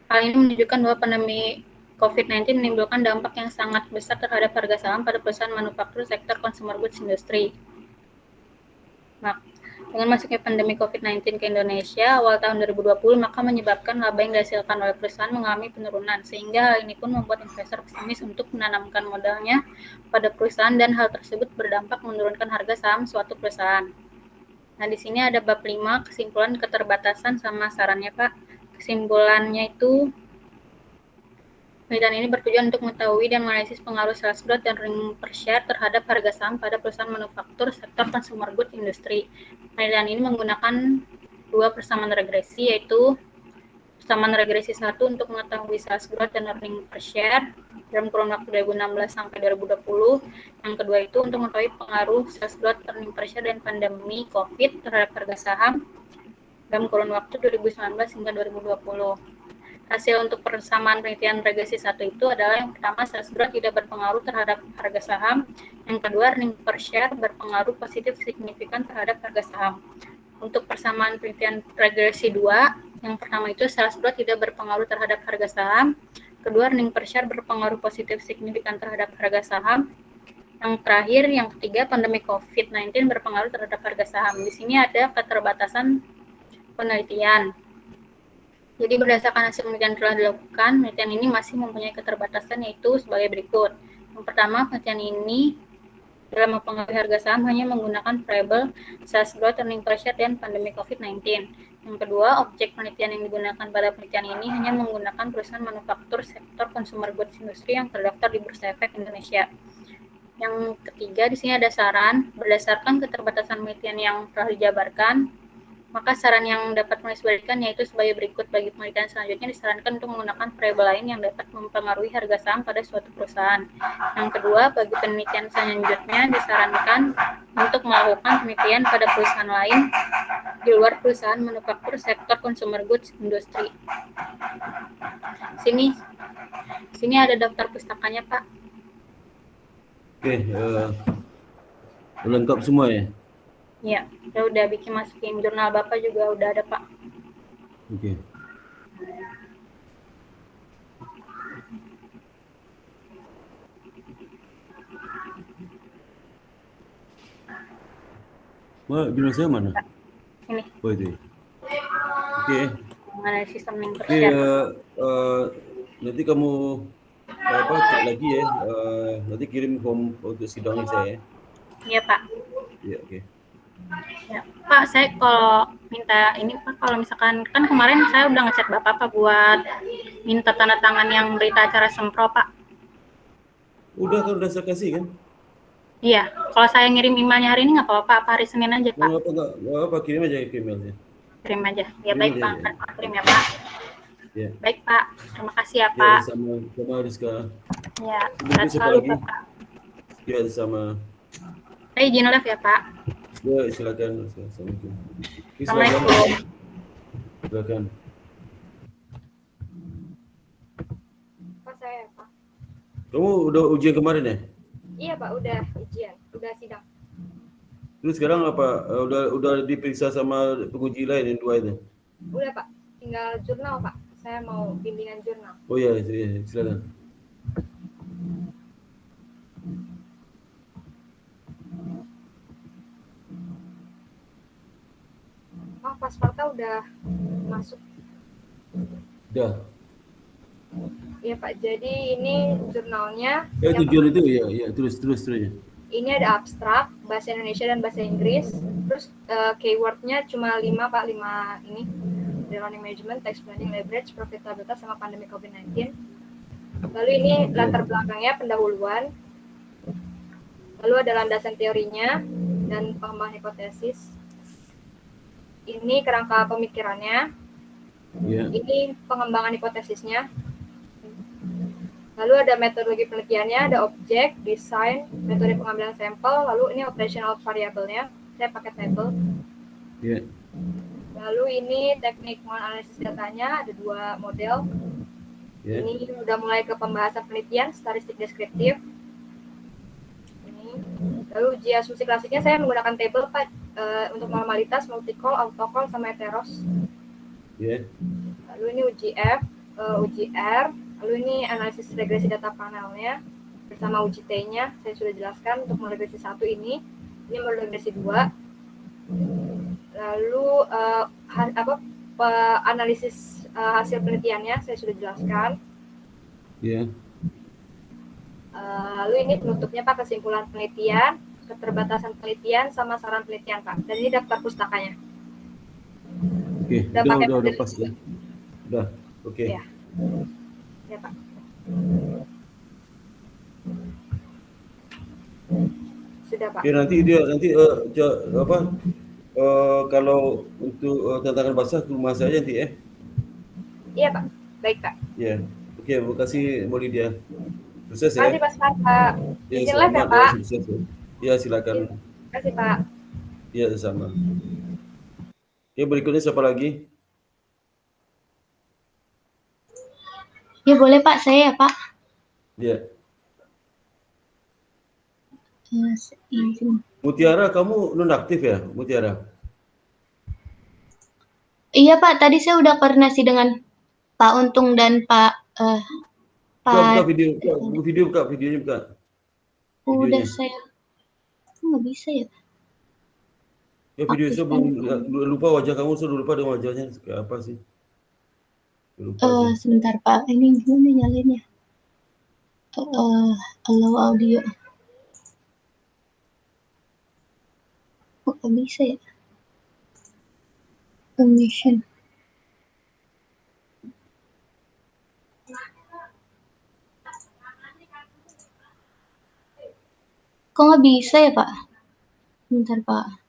Hal ini menunjukkan bahwa pandemi COVID-19 menimbulkan dampak yang sangat besar terhadap harga saham pada perusahaan manufaktur sektor consumer goods industry. Nah, dengan masuknya pandemi COVID-19 ke Indonesia awal tahun 2020, maka menyebabkan laba yang dihasilkan oleh perusahaan mengalami penurunan, sehingga hal ini pun membuat investor pesimis untuk menanamkan modalnya pada perusahaan, dan hal tersebut berdampak menurunkan harga saham suatu perusahaan. Nah, di sini ada bab 5, kesimpulan, keterbatasan, sama sarannya, Pak. Kesimpulannya itu, penelitian ini bertujuan untuk mengetahui dan menganalisis pengaruh sales growth dan earning per share terhadap harga saham pada perusahaan manufaktur sektor consumer goods industry. Penelitian ini menggunakan 2 persamaan regresi, yaitu persamaan regresi 1 untuk mengetahui sales growth dan earning per share dalam kurun waktu 2016 sampai 2020. Yang kedua itu untuk mengetahui pengaruh sales growth, earning per share, dan pandemi COVID terhadap harga saham dalam kurun waktu 2019 hingga 2020. Hasil untuk persamaan penelitian regresi 1 itu adalah yang pertama, sales growth tidak berpengaruh terhadap harga saham. Yang kedua, earning per share berpengaruh positif signifikan terhadap harga saham. Untuk persamaan penelitian regresi 2, yang pertama itu sales growth tidak berpengaruh terhadap harga saham. Kedua, earning per share berpengaruh positif signifikan terhadap harga saham. Yang terakhir, yang ketiga, pandemi COVID-19 berpengaruh terhadap harga saham. Di sini ada keterbatasan penelitian. Jadi berdasarkan hasil penelitian yang telah dilakukan, penelitian ini masih mempunyai keterbatasan, yaitu sebagai berikut. Yang pertama, penelitian ini dalam mempengaruhi harga saham hanya menggunakan variabel sales growth, earning per share, dan pandemi COVID-19. Yang kedua, objek penelitian yang digunakan pada penelitian ini hanya menggunakan perusahaan manufaktur sektor consumer goods industry yang terdaftar di Bursa Efek Indonesia. Yang ketiga, di sini ada saran. Berdasarkan keterbatasan penelitian yang telah dijabarkan, maka saran yang dapat diberikan yaitu sebagai berikut. Bagi penelitian selanjutnya disarankan untuk menggunakan variabel lain yang dapat mempengaruhi harga saham pada suatu perusahaan. Yang kedua, bagi penelitian selanjutnya disarankan untuk melakukan penelitian pada perusahaan lain di luar perusahaan manufaktur sektor consumer goods industry. Sini ada daftar pustakanya, Pak. Oke, lengkap semua ya? Ya, saya udah masukin jurnal Bapak juga udah ada, Pak. Oke. Jurnal saya mana? Ini. Oh itu. Oke. Mengenai sistem yang Oke, nanti kamu cek lagi ya. Nanti kirim form untuk sidangnya saya. Iya, Pak. Iya, oke. Ya, Pak, saya kalau minta ini, Pak, kalau misalkan kan kemarin saya udah ngechat Bapak, Pak, buat minta tanda tangan yang berita acara Sempro, Pak. Udah saya kasih kan? Iya, kalau saya ngirim emailnya hari ini nggak apa-apa, Pak, hari Senin aja, Pak. Nggak apa, kirim aja ke emailnya. Kirim aja. Ya, baik, Pak. Kirim ya, Pak. Ya. Baik, Pak. Terima kasih ya, Pak. Ya, sama Rizka. Ya, sehat selalu, Pak. Ya, sama. Saya izin live ya, Pak. Ya, silakan. Assalamualaikum. Assalamualaikum. Silakan. Pak saya, Pak. Kamu udah ujian kemarin ya? Iya Pak, udah ujian, udah sidang. Terus sekarang apa? Udah diperiksa sama penguji lain yang 2 itu? Udah Pak, tinggal jurnal Pak. Saya mau bimbingan jurnal. Oh iya, silakan. Pak Sparta udah masuk. Udah. Iya Pak, jadi ini jurnalnya. Tujuan itu ya, terus. Ini ada abstrak, bahasa Indonesia dan bahasa Inggris. Terus keywordnya cuma 5 Pak, 5 ini. Learning management, text planning, leverage, profitabilitas, sama pandemi COVID-19. Lalu ini latar belakangnya, pendahuluan. Lalu ada landasan teorinya dan pengembangan hipotesis. Ini kerangka pemikirannya. Yeah. Ini pengembangan hipotesisnya. Lalu ada metodologi penelitiannya, ada objek, desain, metode pengambilan sampel, lalu ini operational variabelnya, saya pakai table. Yeah. Lalu ini teknik menganalisis datanya, ada 2 model. Yeah. Ini udah mulai ke pembahasan penelitian, statistik deskriptif. Ini. Lalu uji asumsi klasiknya saya menggunakan table Pak, untuk normalitas, multicall, autocall, sama heteros. Yeah. Lalu ini uji F, uji R. Lalu ini analisis regresi data panelnya bersama uji T-nya, saya sudah jelaskan untuk model regresi 1 ini model regresi 2. Lalu analisis hasil penelitiannya saya sudah jelaskan. Iya. Lalu ini penutupnya Pak, kesimpulan penelitian, keterbatasan penelitian, sama saran penelitian Pak. Dan ini daftar pustakanya. Oke, udah pas ya. Udah, oke. Ya. Ya Pak. Sudah Pak. Oke, nanti kalau untuk tantangan bahasa ke rumah saya nanti ya. Iya Pak. Baik Pak. Ya. Oke, terima kasih Mbak Lydia. Sukses ya. Terima kasih Pak Sparta. Ya, live ya Pak. Ya, silakan. Terima kasih Pak. Ya, sama. Ya, berikutnya siapa lagi? Ya boleh Pak, saya ya Pak. Ya. Mutiara, kamu nonaktif ya, Mutiara? Iya Pak, tadi saya udah koordinasi dengan Pak Untung dan Pak Buka videonya buka. Udah saya nggak bisa ya. Ya video saya belum lupa wajah kamu, sudah lupa dengan wajahnya kayak apa sih? Sebentar Pak, ini gimana nyalinnya? Allow audio. Kok nggak bisa ya? Permission. Kok nggak bisa ya Pak? Bentar Pak.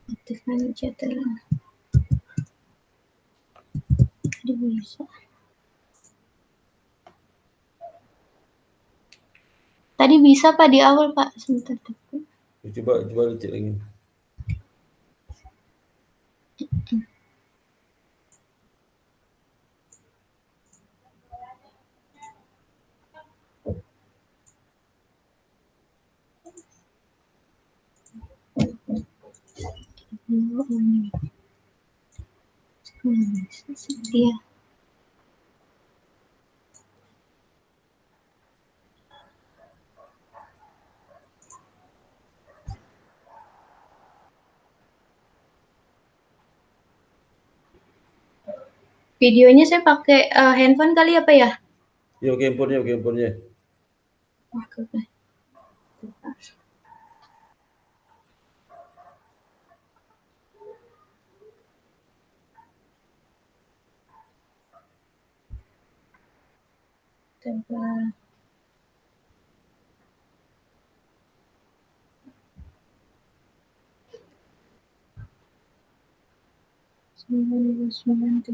Aktifkan chatteran. Tadi bisa. Tadi bisa Pak di awal Pak. Sebentar. Coba cek lagi. Iya. Videonya saya pakai handphone kali apa ya? Ya, oke, handphonenya. Oke. Tempel. Sembilan 3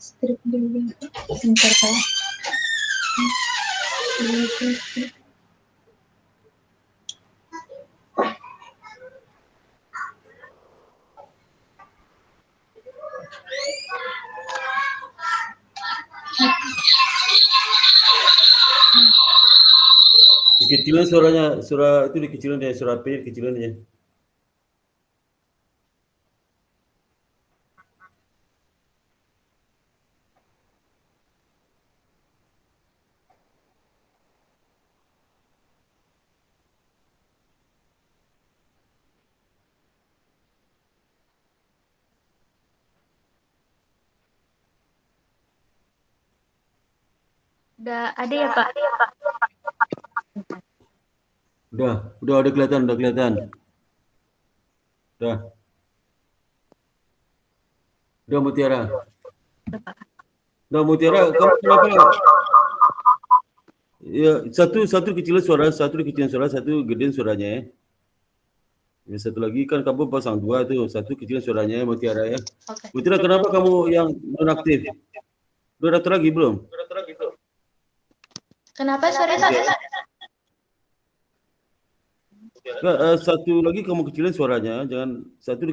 Strip building. Sebentar, Pak. Dikecilin suaranya, suara itu dikecilin deh, suara P dikecilin ya. Udah ada ya, Pak? Udah ada kelihatan, udah kelihatan. Udah Mutiara. Udah Mutiara, kamu kenapa? Ya, satu kecilin suara, satu dikecilin suara, satu gedein suaranya ya. Ya, satu lagi kan kamu pasang dua tuh, satu kecilin suaranya ya, Mutiara ya. Oke. Mutiara, kenapa kamu yang nonaktif? Udah daftar lagi belum? Kenapa sorry? Satu lagi kamu kecilin suaranya, jangan satu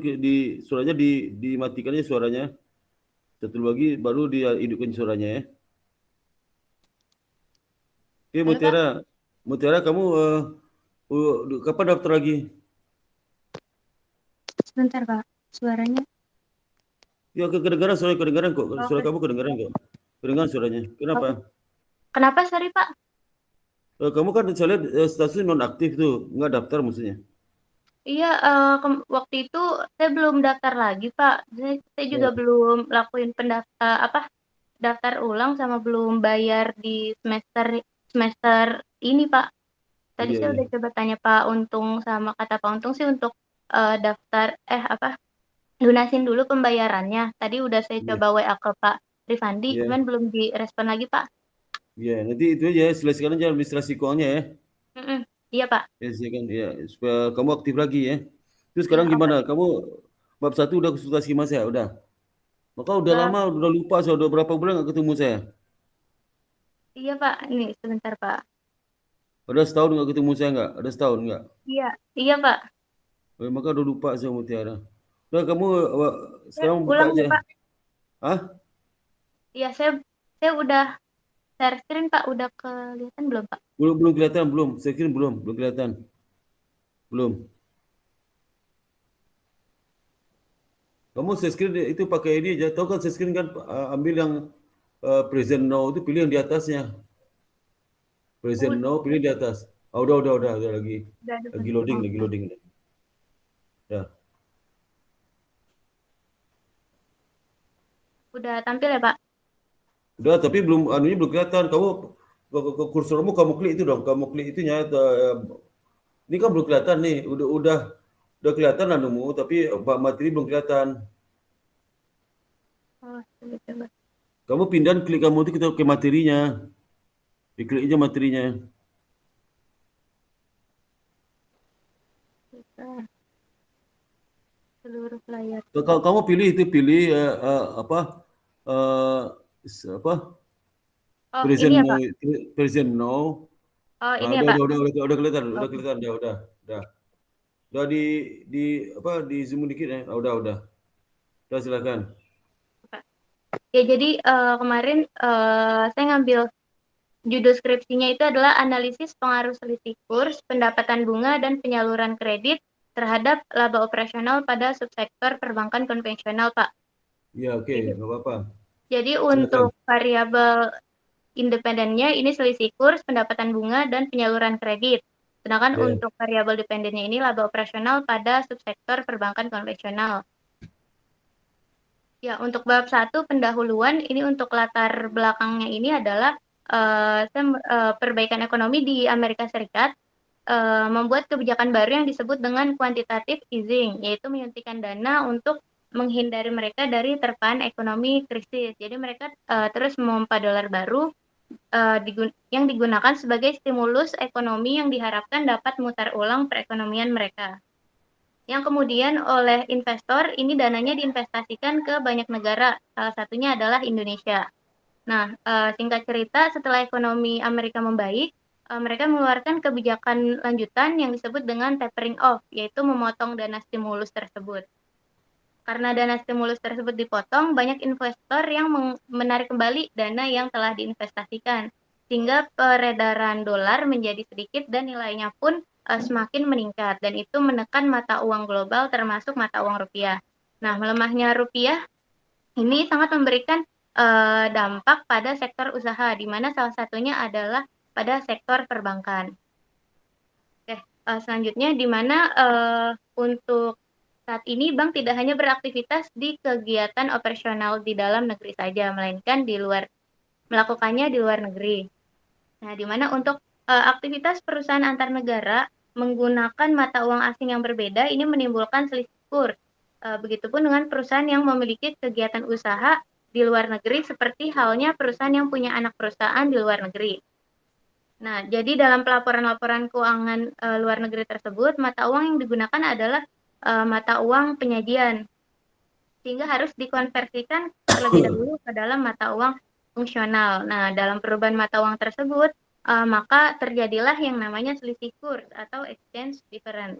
suaranya dimatikan aja suaranya. Satu lagi baru dihidupkan suaranya ya. Oke, Mutiara kamu kapan daftar lagi? Sebentar, Pak. Suaranya. Ya, kedengaran suara kedengaran kok. Suara kamu kedengaran kok. Kedengaran suaranya. Kenapa? Kenapa sorry, Pak? Kamu kan saya lihat statusnya nonaktif tuh, nggak daftar maksudnya. Iya, waktu itu saya belum daftar lagi, Pak. Saya juga belum lakuin daftar ulang sama belum bayar di semester ini, Pak. Tadi saya udah coba tanya Pak Untung sama kata Pak Untung sih untuk daftar lunasin dulu pembayarannya. Tadi udah saya coba WA ke Pak Rifandi, cuman belum direspon lagi, Pak. Iya, nanti itu aja selesaikan aja administrasi keuangannya ya. Iya, Pak. Ya, supaya kamu aktif lagi ya. Terus sekarang gimana? Kamu bab 1 udah konsultasi sama saya, udah. Maka udah lama, udah lupa saya, udah berapa bulan nggak ketemu saya. Iya, Pak. Ini sebentar, Pak. Ada setahun nggak ketemu saya nggak? Ada setahun nggak? Iya, Pak. Maka udah lupa saya Mutiara. Udah kamu sekarang buka ulang aja. Pak. Hah? Iya, saya udah share screen, Pak. Udah kelihatan belum, Pak? Belum kelihatan, belum. Saya kira belum kelihatan. Belum. Kamu share screen itu pakai ini aja. Tahu kan share screen kan ambil yang present now itu pilih yang di atasnya. Present now pilih di atas. Udah lagi loading. Ya. Udah tampil ya, Pak? Udah, tapi belum kelihatan. Kamu kursormu kamu klik itu dong. Kamu klik itunya. Ini kan belum kelihatan nih. Udah kelihatan anumu, tapi materi belum kelihatan. Coba. Kamu pindahin klik kamu itu kita ke materinya. Diklik aja materinya. Seluruh layar. Kamu pilih present ini ya, now, Pak? present now. Ini ya, Pak? Udah kelihatan, ya udah. Udah di zoom dikit ya. Udah silakan. Ya, jadi kemarin saya ngambil judul skripsinya itu adalah analisis pengaruh selisih kurs, pendapatan bunga dan penyaluran kredit terhadap laba operasional pada subsektor perbankan konvensional, Pak. Ya, oke, nggak apa-apa. Jadi Silakan. untuk variabel independennya ini selisih kurs, pendapatan bunga, dan penyaluran kredit. Sedangkan Ya. untuk variabel dependennya ini laba operasional pada subsektor perbankan konvensional. Ya, untuk bab 1 pendahuluan, ini untuk latar belakangnya ini adalah perbaikan ekonomi di Amerika Serikat membuat kebijakan baru yang disebut dengan quantitative easing, yaitu menyuntikkan dana untuk menghindari mereka dari terpaan ekonomi krisis. Jadi mereka terus memompa dolar baru yang digunakan sebagai stimulus ekonomi yang diharapkan dapat mutar ulang perekonomian mereka. Yang kemudian oleh investor, ini dananya diinvestasikan ke banyak negara, salah satunya adalah Indonesia. Nah, singkat cerita, setelah ekonomi Amerika membaik, mereka mengeluarkan kebijakan lanjutan yang disebut dengan tapering off, yaitu memotong dana stimulus tersebut. Karena dana stimulus tersebut dipotong, banyak investor yang menarik kembali dana yang telah diinvestasikan, sehingga peredaran dolar menjadi sedikit dan nilainya pun semakin meningkat, dan itu menekan mata uang global termasuk mata uang rupiah. Nah, melemahnya rupiah ini sangat memberikan dampak pada sektor usaha, di mana salah satunya adalah pada sektor perbankan. Oke, selanjutnya di mana untuk saat ini bank tidak hanya beraktivitas di kegiatan operasional di dalam negeri saja, melainkan melakukannya di luar negeri. Nah, di mana untuk aktivitas perusahaan antar negara menggunakan mata uang asing yang berbeda ini menimbulkan selisih kurs. Begitupun dengan perusahaan yang memiliki kegiatan usaha di luar negeri seperti halnya perusahaan yang punya anak perusahaan di luar negeri. Nah, jadi dalam pelaporan-laporan keuangan luar negeri tersebut, mata uang yang digunakan adalah mata uang penyajian, sehingga harus dikonversikan terlebih dahulu ke dalam mata uang fungsional. Nah, dalam perubahan mata uang tersebut, maka terjadilah yang namanya selisih kurs atau exchange difference.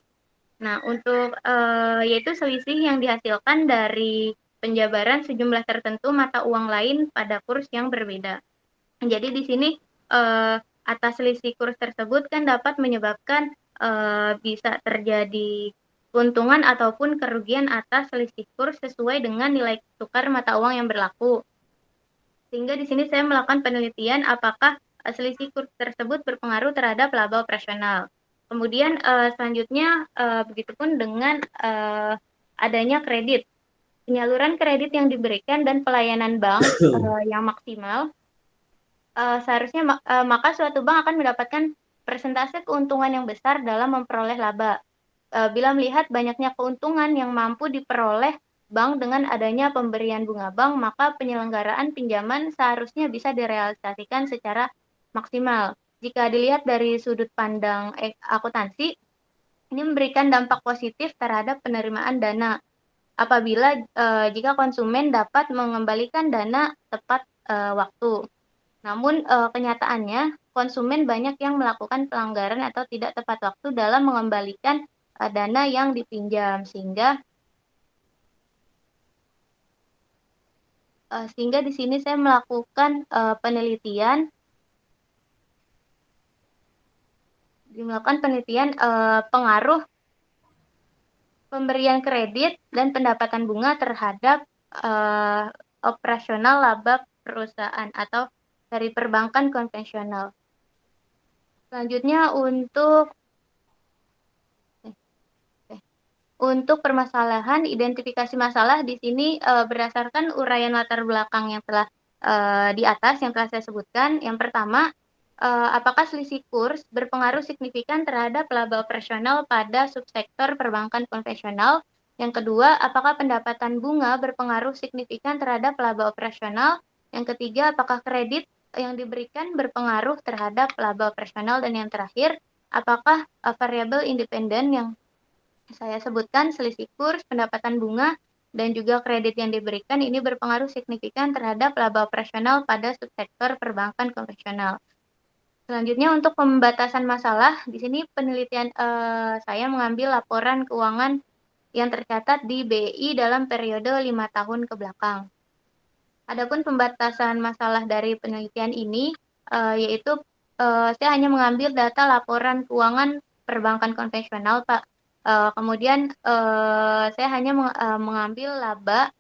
Nah, untuk yaitu selisih yang dihasilkan dari penjabaran sejumlah tertentu mata uang lain pada kurs yang berbeda. Jadi di sini atas selisih kurs tersebut kan dapat menyebabkan bisa terjadi keuntungan ataupun kerugian atas selisih kurs sesuai dengan nilai tukar mata uang yang berlaku. Sehingga di sini saya melakukan penelitian apakah selisih kurs tersebut berpengaruh terhadap laba operasional. Kemudian selanjutnya begitupun dengan adanya kredit. Penyaluran kredit yang diberikan dan pelayanan bank yang maksimal, seharusnya maka suatu bank akan mendapatkan persentase keuntungan yang besar dalam memperoleh laba. Bila melihat banyaknya keuntungan yang mampu diperoleh bank dengan adanya pemberian bunga bank, maka penyelenggaraan pinjaman seharusnya bisa direalisasikan secara maksimal. Jika dilihat dari sudut pandang akuntansi, ini memberikan dampak positif terhadap penerimaan dana apabila jika konsumen dapat mengembalikan dana tepat waktu. Namun kenyataannya konsumen banyak yang melakukan pelanggaran atau tidak tepat waktu dalam mengembalikan dana yang dipinjam, sehingga di sini saya melakukan penelitian pengaruh pemberian kredit dan pendapatan bunga terhadap operasional laba perusahaan atau dari perbankan konvensional. Selanjutnya untuk permasalahan identifikasi masalah di sini berdasarkan uraian latar belakang yang telah di atas yang telah saya sebutkan. Yang pertama, apakah selisih kurs berpengaruh signifikan terhadap laba operasional pada subsektor perbankan konvensional? Yang kedua, apakah pendapatan bunga berpengaruh signifikan terhadap laba operasional? Yang ketiga, apakah kredit yang diberikan berpengaruh terhadap laba operasional? Dan yang terakhir, apakah variabel independen yang saya sebutkan selisih kurs, pendapatan bunga, dan juga kredit yang diberikan ini berpengaruh signifikan terhadap laba operasional pada subsektor perbankan konvensional. Selanjutnya untuk pembatasan masalah, di sini penelitian saya mengambil laporan keuangan yang tercatat di BI dalam periode 5 tahun ke belakang. Adapun pembatasan masalah dari penelitian ini yaitu saya hanya mengambil data laporan keuangan perbankan konvensional, Pak. Kemudian saya hanya mengambil laba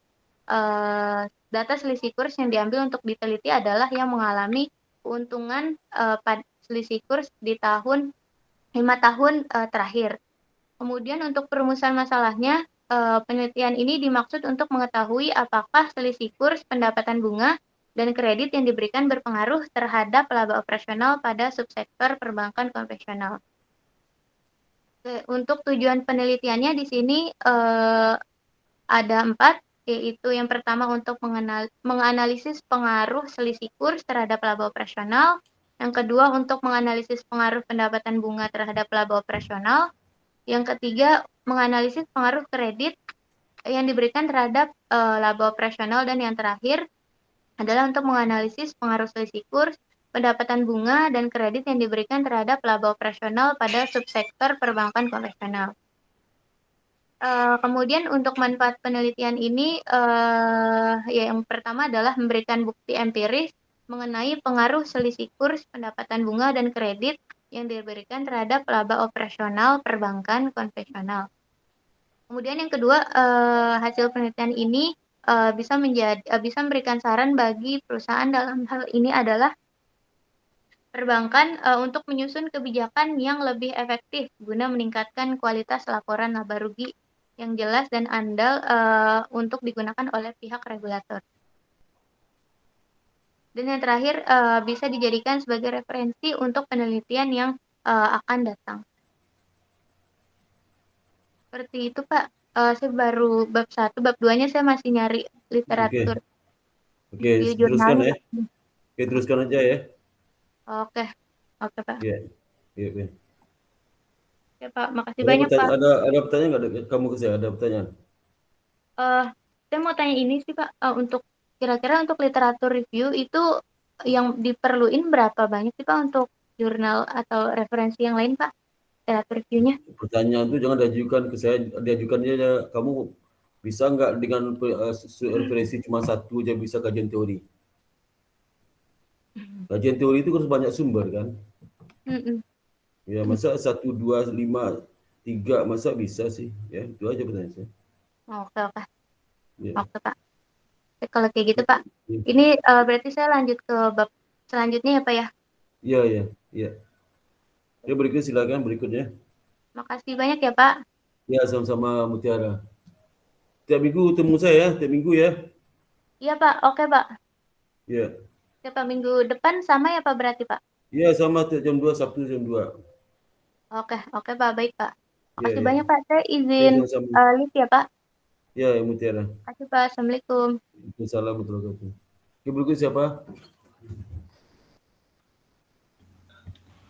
data selisih kurs yang diambil untuk diteliti adalah yang mengalami keuntungan pada selisih kurs di 5 tahun terakhir. Kemudian untuk perumusan masalahnya, penelitian ini dimaksud untuk mengetahui apakah selisih kurs pendapatan bunga dan kredit yang diberikan berpengaruh terhadap laba operasional pada subsektor perbankan konvensional. Untuk tujuan penelitiannya di sini ada 4, yaitu yang pertama untuk menganalisis pengaruh selisih kurs terhadap laba operasional, yang kedua untuk menganalisis pengaruh pendapatan bunga terhadap laba operasional, yang ketiga menganalisis pengaruh kredit yang diberikan terhadap laba operasional, dan yang terakhir adalah untuk menganalisis pengaruh selisih kurs, pendapatan bunga, dan kredit yang diberikan terhadap laba operasional pada subsektor perbankan konvensional. Kemudian untuk manfaat penelitian ini, yang pertama adalah memberikan bukti empiris mengenai pengaruh selisih kurs, pendapatan bunga, dan kredit yang diberikan terhadap laba operasional perbankan konvensional. Kemudian yang kedua, hasil penelitian ini bisa memberikan saran bagi perusahaan dalam hal ini adalah perbankan untuk menyusun kebijakan yang lebih efektif guna meningkatkan kualitas laporan laba rugi yang jelas dan andal untuk digunakan oleh pihak regulator. Dan yang terakhir bisa dijadikan sebagai referensi untuk penelitian yang akan datang. Seperti itu, Pak. Saya baru bab 1, bab 2-nya saya masih nyari literatur. Oke, di teruskan jurnal. ya. Oke, teruskan aja ya. Oke, Pak. Iya. Oke, Pak. Makasih banyak, Pak. Ada pertanyaan nggak kamu ke saya? Ada pertanyaan? Saya mau tanya ini sih, Pak. Untuk kira-kira untuk literatur review itu yang diperluin berapa banyak sih, Pak, untuk jurnal atau referensi yang lain, Pak? Literatur review-nya. Pertanyaan itu jangan diajukan ke saya, diajukannya aja kamu bisa nggak dengan referensi cuma satu aja bisa kajian teori. Kajian teori itu harus banyak sumber kan? Ya, masa 1, 2, 5, 3 masa bisa sih? Ya, itu aja pertanyaan saya. Oke. Ya. Oke, Pak. Kalau kayak gitu, Pak. Ini berarti saya lanjut ke bab selanjutnya ya, Pak ya? Iya. Ya, silakan berikutnya. Makasih banyak ya, Pak. Ya, sama-sama Mutiara. Tiap minggu temu saya ya, tiap minggu ya. Iya, Pak. Oke, Pak. Iya. Tiap minggu depan sama ya, Pak, berarti, Pak? Iya, sama jam 2, Sabtu jam 2. Oke, Pak. Baik, Pak. Makasih Ya. banyak, Pak. Saya izin lift ya, Pak. Ya, Mutiara. Makasih, Pak. Assalamualaikum. Waalaikumsalam warahmatullahi wabarakatuh. Oke, berikut siapa?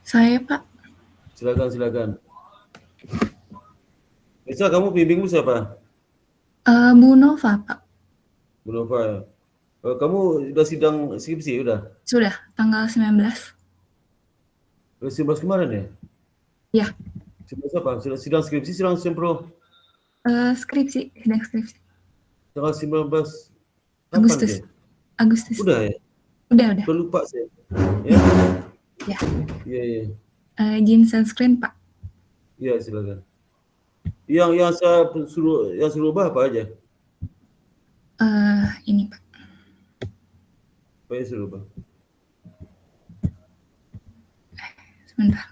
Saya, Pak. Silakan. Bisa kamu bimbingmu siapa? Bu Nova, Pak. Bu Nova. Kamu udah sidang skripsi udah? Sudah, tanggal 19. 19 kemarin ya? Iya. 19 apa? Sidang skripsi, sidang sempro? Sidang skripsi. Tanggal 19 Agustus. Dia? Agustus. Udah ya? Udah. Lupa saya. Ya. Iya. Izin sunscreen, Pak. Iya, silakan. Yang saya suruh apa aja? Ini, Pak. Apa yang suruh ubah? Sebentar.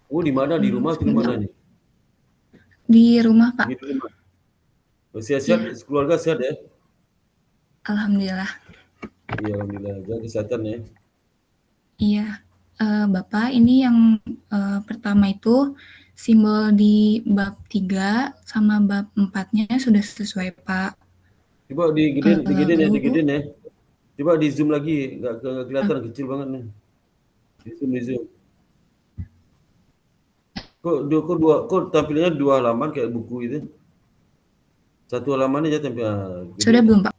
Oh, di mana? Di rumah atau di mana nih? Di rumah, Pak. Di rumah. Sehat-sehat, keluarga sehat ya? Alhamdulillah. Iya, alhamdulillah. Jaga kesehatan ya. Iya. Bapak, ini yang pertama itu simbol di bab 3 sama bab 4-nya sudah sesuai, Pak. Coba digedein ya. Coba di zoom lagi, nggak kelihatan, kecil banget nih. Di zoom. Kok tampilannya 2 halaman kayak buku itu? Satu halaman aja sampai Sudah belum, Pak?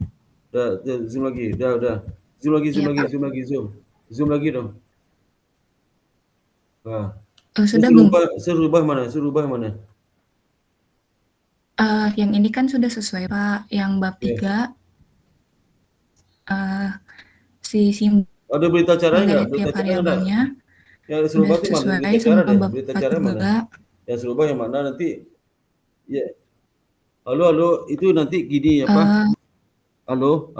Dah, zoom lagi. Dah. Zoom lagi, Iya, Pak. zoom. Zoom lagi dong. Sudah belum? Suruh rubah mana? Yang ini kan sudah sesuai, Pak. Yang bab 3, si simbol Ada berita acara dari enggak? tiap Berita acara enggak? variabelnya Yang suruh sudah rubah itu mana? sesuai Berita acara sama deh. bab Berita 4 acara mana? juga. Yang suruh rubah yang mana nanti? Ya. Halo, itu nanti gini apa? Halo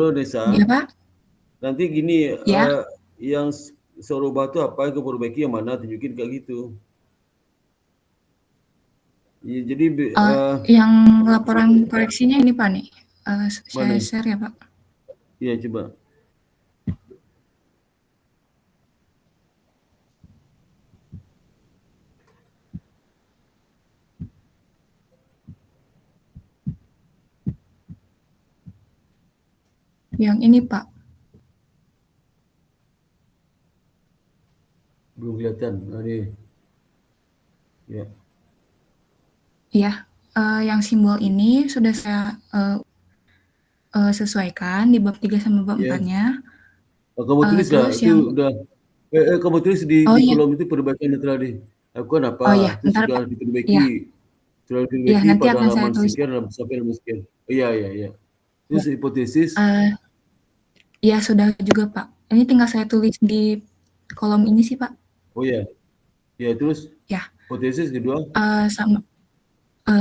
Nesa. Iya, Pak? Nanti gini, Ya. yang suruh rubah itu apa yang kau perbaiki yang mana? Tunjukin kayak gitu. Ya, jadi yang laporan koreksinya ini, Pak, nih. Saya Mana? share ya, Pak. Iya, coba. Yang ini, Pak. Belum kelihatan. Ini. Ya. Iya, yang simbol ini sudah saya sesuaikan di bab 3 sama bab 4-nya. Kamu tulis dah, terus itu yang udah. Kamu tulis di iya. kolom itu perbaikan yang telah dilakukan apa? Oh iya, Itu bentar, sudah Pak. diperbaiki. Iya. Sudah Iya, diperbaiki nanti pada akan saya halaman tulis. sekian sampai halaman sekian. Iya. Terus hipotesis. Iya, sudah juga, Pak. Ini tinggal saya tulis di kolom ini sih, Pak. Oh iya. Ya, terus Ya. hipotesis kedua. Sama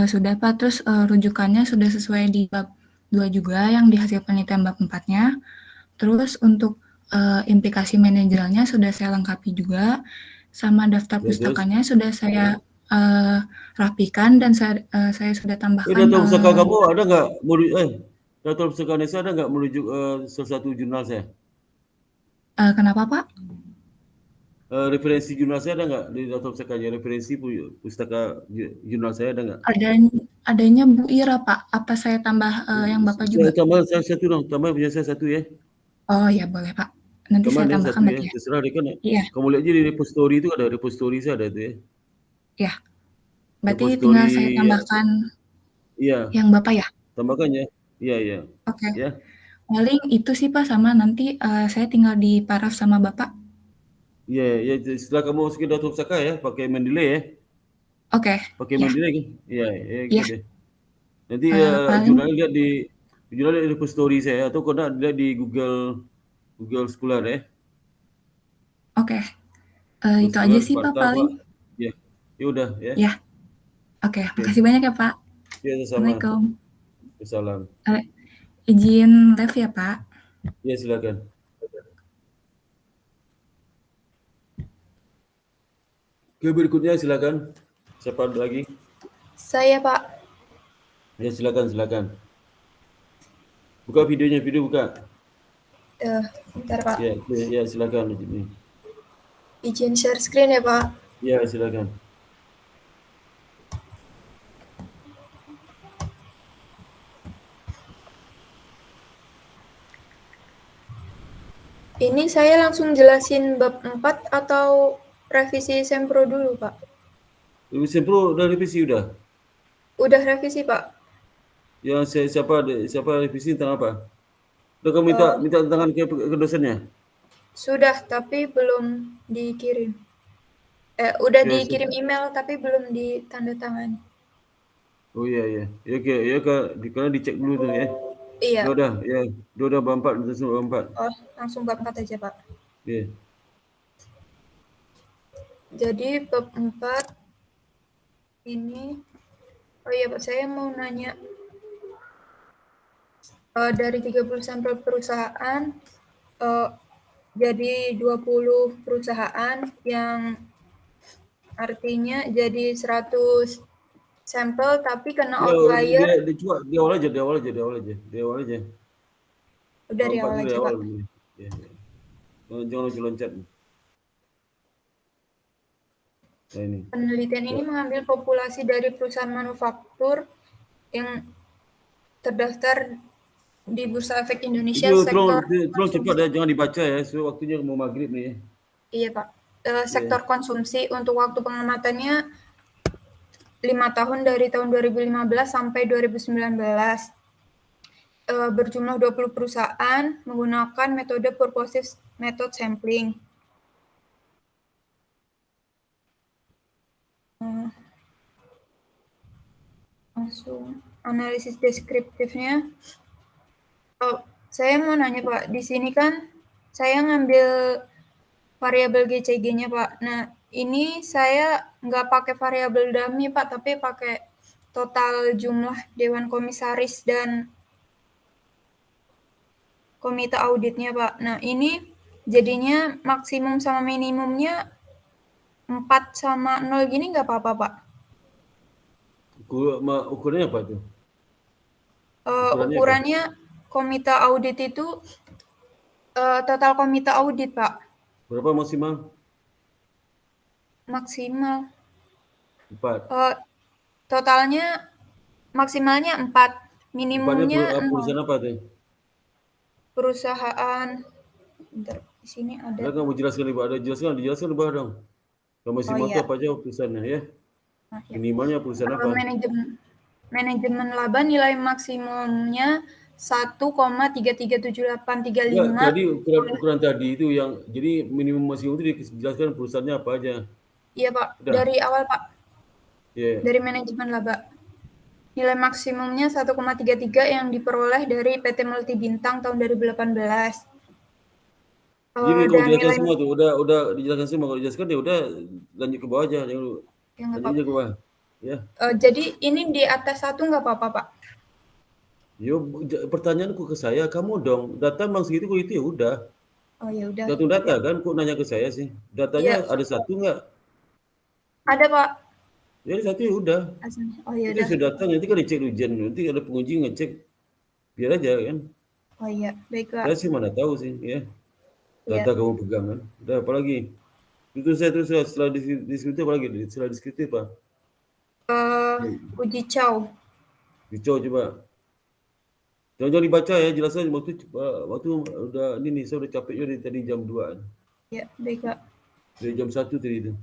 sudah, Pak. Terus rujukannya sudah sesuai di bab 2 juga yang di hasil penelitian bab 4-nya. Terus untuk implikasi manajerialnya sudah saya lengkapi juga, sama daftar Ya, pustakanya sudah saya rapikan dan saya sudah tambahkan. Daftar pustaka kamu ada nggak? Daftar pustaka Nesa ada nggak merujuk salah satu jurnal saya? Kenapa, Pak? Referensi jurnal saya ada nggak di daftar pustakanya? Referensi pustaka jurnal saya ada nggak? Adanya Bu Ira, Pak. Apa saya tambah yang Bapak juga? Tambah saya satu dong. Tambah punya saya satu ya. Oh ya, boleh, Pak. Nanti Tambah saya dia tambahkan satu lagi ya. Terserah dia kan. Iya. Kamu lihat aja di repository itu ada repository saya ada itu ya. Ya. Berarti Repository, tinggal saya tambahkan yang Bapak ya? Tambahkan ya. Iya. Oke. Ya. Paling itu sih, Pak, sama nanti saya tinggal di paraf sama Bapak. Iya. Setelah kamu masukin data pustaka ya, pakai Mendeley ya. Oke. Pakai Mendeley kan? Iya, gitu deh. Nanti jurnal lihat di repository saya atau kau nak lihat di Google Scholar ya. Oke. Itu aja sih, Pak, paling. Ya udah ya. Ya. Oke, makasih banyak ya, Pak. Ya, sama. Assalamualaikum. Assalam. Izin live ya, Pak. Ya, silakan. Oke, berikutnya silakan. Siapa lagi? Saya, Pak. Ya, silakan. Buka videonya, buka. Bentar, Pak. Ya, silakan. Izin share screen ya, Pak. Ya, silakan. Ini saya langsung jelasin bab 4 atau revisi Sempro dulu, Pak? Sempro udah revisi udah? Udah revisi, Pak. Yang siapa revisi tentang apa? Udah kamu minta tangan ke dosennya? Sudah, tapi belum dikirim. Udah dikirim email tapi belum ditandatangani. Oh iya. Ya karena dicek dulu tuh ya. Iya. Udah bab 4, langsung bab 4. Oh, langsung bab 4 aja, Pak. Iya. Jadi bab 4 ini, oh iya Pak, saya mau nanya, dari 30 sampel perusahaan, jadi 20 perusahaan yang artinya jadi 100 sampel tapi kena outlier. Di awal aja. Udah di awal aja, Pak. Ya. Jangan loncat. Nah, ini. Penelitian ini mengambil populasi dari perusahaan manufaktur yang terdaftar di Bursa Efek Indonesia sektor. Tolong cepat ya, jangan dibaca ya, waktunya mau maghrib nih. Iya, Pak. Sektor konsumsi untuk waktu pengamatannya 5 tahun dari tahun 2015 sampai 2019. Berjumlah 20 perusahaan menggunakan metode purposive method sampling. Langsung analisis deskriptifnya. Saya mau nanya Pak, di sini kan saya ngambil variabel GCG-nya Pak. Nah, ini saya nggak pakai variabel dummy Pak, tapi pakai total jumlah Dewan Komisaris dan Komite Auditnya Pak. Nah, ini jadinya maksimum sama minimumnya 4 sama 0 gini nggak apa-apa Pak? Ukurannya apa tuh? Ukurannya Komite Audit itu total Komite Audit Pak. Berapa maksimal? Maksimal. 4. Totalnya maksimalnya 4. Minimumnya 0. Perusahaan apa tuh? Perusahaan. Bentar, di sini ada. Ada kamu jelaskan di bawah, dijelaskan di bawah dong. Kalau maksimal itu apa aja perusahaannya ya? Minimalnya perusahaan apa? Manajemen laba nilai maksimumnya 1,337835. Ya, tadi ukuran tadi itu yang jadi minimum maksimum itu dijelaskan perusahaannya apa aja. Iya Pak, dari awal Pak. Yeah. Dari manajemen laba. Nilai maksimumnya 1,33 yang diperoleh dari PT Multi Bintang tahun 2018. Jadi kalau dijelaskan semua tuh, udah dijelaskan semua. Kalau dijelaskan ya udah lanjut ke bawah aja. Lanjut ke bawah. Ya. Jadi ini di atas 1 nggak apa-apa Pak? Yo, pertanyaanku ke saya, kamu dong data bang segitu kok itu ya udah. Oh ya udah. Satu data kan, kok nanya ke saya sih? Datanya ada 1 nggak? Ada Pak. Ya 1 ya udah. Oh ya udah. Jadi sudah datang nanti kan dicek ujian, nanti ada penguji ngecek, biar aja kan. Oh iya, baik Pak. Saya sih mana tahu sih ya. Data kamu pegang kan. Udah apalagi? Itu saya terus setelah deskriptif apa lagi? Setelah deskriptif Pak. Uji Chow. Uji Chow coba. Jangan dibaca ya, jelaskan waktu udah ini nih, saya udah capek juga dari tadi jam 2. Ya, baik Pak. Dari jam 1 tadi itu.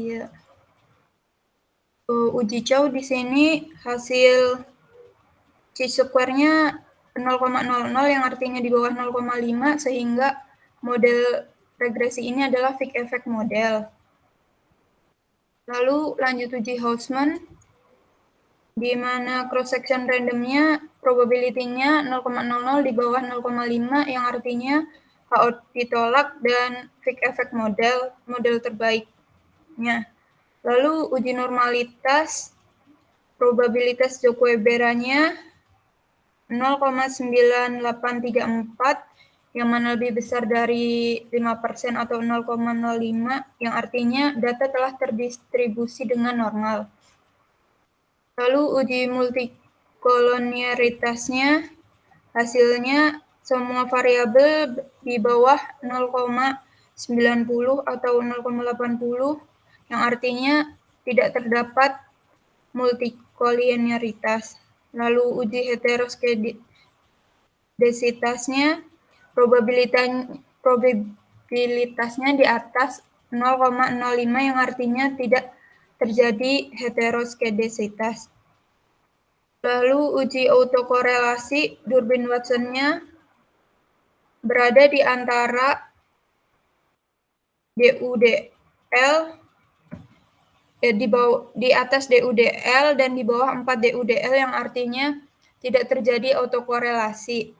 Iya. Uji Chow di sini hasil chi-square-nya 0,00 yang artinya di bawah 0,5 sehingga model regresi ini adalah Fick effect model. Lalu lanjut uji Hausman di mana cross section randomnya probability-nya 0,00 di bawah 0,5 yang artinya HO ditolak dan Fick effect model terbaiknya. Lalu uji normalitas probabilitas Joko-Weberanya 0,9834 yang mana lebih besar dari 5% atau 0,05 yang artinya data telah terdistribusi dengan normal. Lalu uji multikolonialitasnya hasilnya semua variabel di bawah 0,90 atau 0,80 yang artinya tidak terdapat multikolonialitas. Lalu uji heteroskedasitasnya probabilitasnya di atas 0,05 yang artinya tidak terjadi heteroskedasitas. Lalu uji autokorelasi Durbin-Watson-nya berada di antara DUDL di atas DUDL dan di bawah 4 DUDL yang artinya tidak terjadi autokorelasi.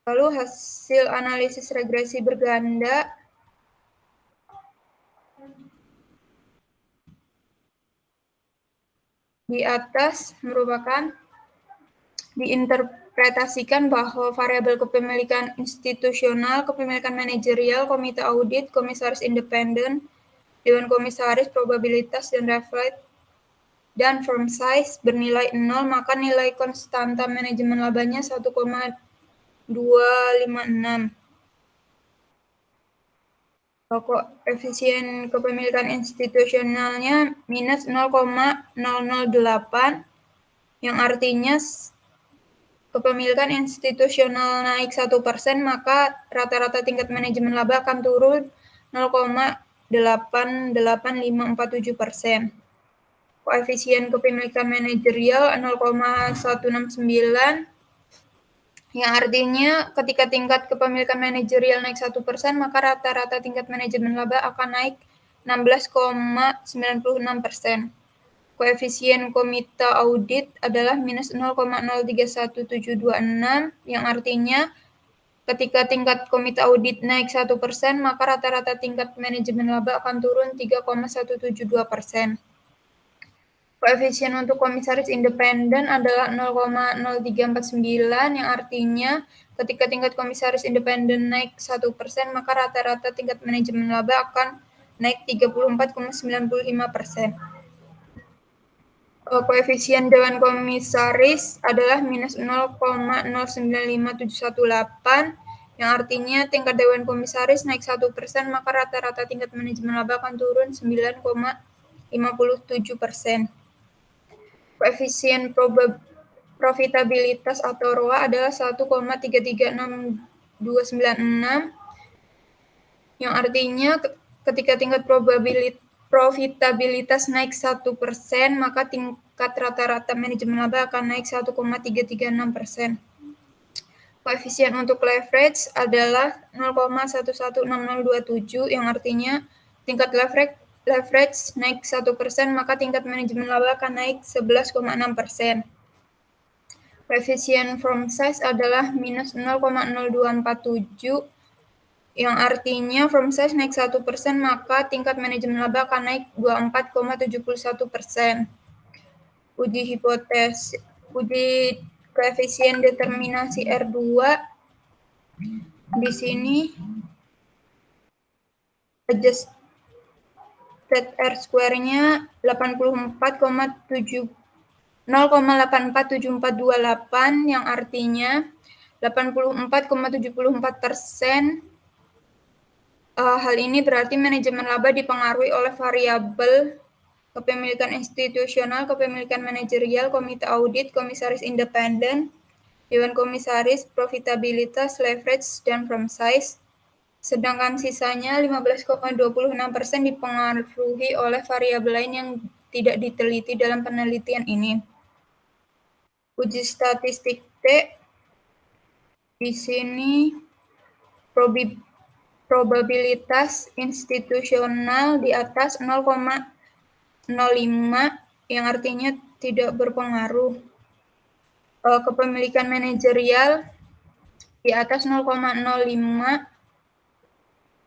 Lalu hasil analisis regresi berganda di atas merupakan diinterpretasikan bahwa variabel kepemilikan institusional, kepemilikan manajerial, komite audit, komisaris independen, dewan komisaris, probabilitas, dan reflect, dan firm size bernilai 0, maka nilai konstanta manajemen labanya 1,256. Koefisien kepemilikan institusionalnya minus 0,008, yang artinya kepemilikan institusional naik 1%, maka rata-rata tingkat manajemen laba akan turun 0,88547%. Koefisien kepemilikan manajerial 0,169, yang artinya ketika tingkat kepemilikan manajerial naik 1%, maka rata-rata tingkat manajemen laba akan naik 16,96%. Koefisien komite audit adalah minus 0,031726, yang artinya ketika tingkat komite audit naik 1%, maka rata-rata tingkat manajemen laba akan turun 3,172%. Koefisien untuk komisaris independen adalah 0,0349, yang artinya ketika tingkat komisaris independen naik 1%, maka rata-rata tingkat manajemen laba akan naik 34,95%. Koefisien dewan komisaris adalah minus 0,095718, yang artinya tingkat dewan komisaris naik 1%, maka rata-rata tingkat manajemen laba akan turun 9,57%. Koefisien profitabilitas atau ROA adalah 1,336296, yang artinya ketika tingkat profitabilitas naik 1%, maka tingkat rata-rata manajemen laba akan naik 1,336%. Koefisien untuk leverage adalah 0,116027, yang artinya tingkat leverage naik 1%, maka tingkat manajemen laba akan naik 11,6%. Koefisien firm size adalah minus 0,0247, yang artinya firm size naik 1%, maka tingkat manajemen laba akan naik 24,71%. Uji koefisien determinasi R2 di sini adjusted R square-nya 0,847428, yang artinya 84,74%. Hal ini berarti manajemen laba dipengaruhi oleh variabel kepemilikan institusional, kepemilikan manajerial, komite audit, komisaris independen, dewan komisaris, profitabilitas, leverage, dan firm size. Sedangkan sisanya 15,26% dipengaruhi oleh variabel lain yang tidak diteliti dalam penelitian ini. Uji statistik T di sini probabilitas institusional di atas 0,05, yang artinya tidak berpengaruh. Kepemilikan manajerial di atas 0,05,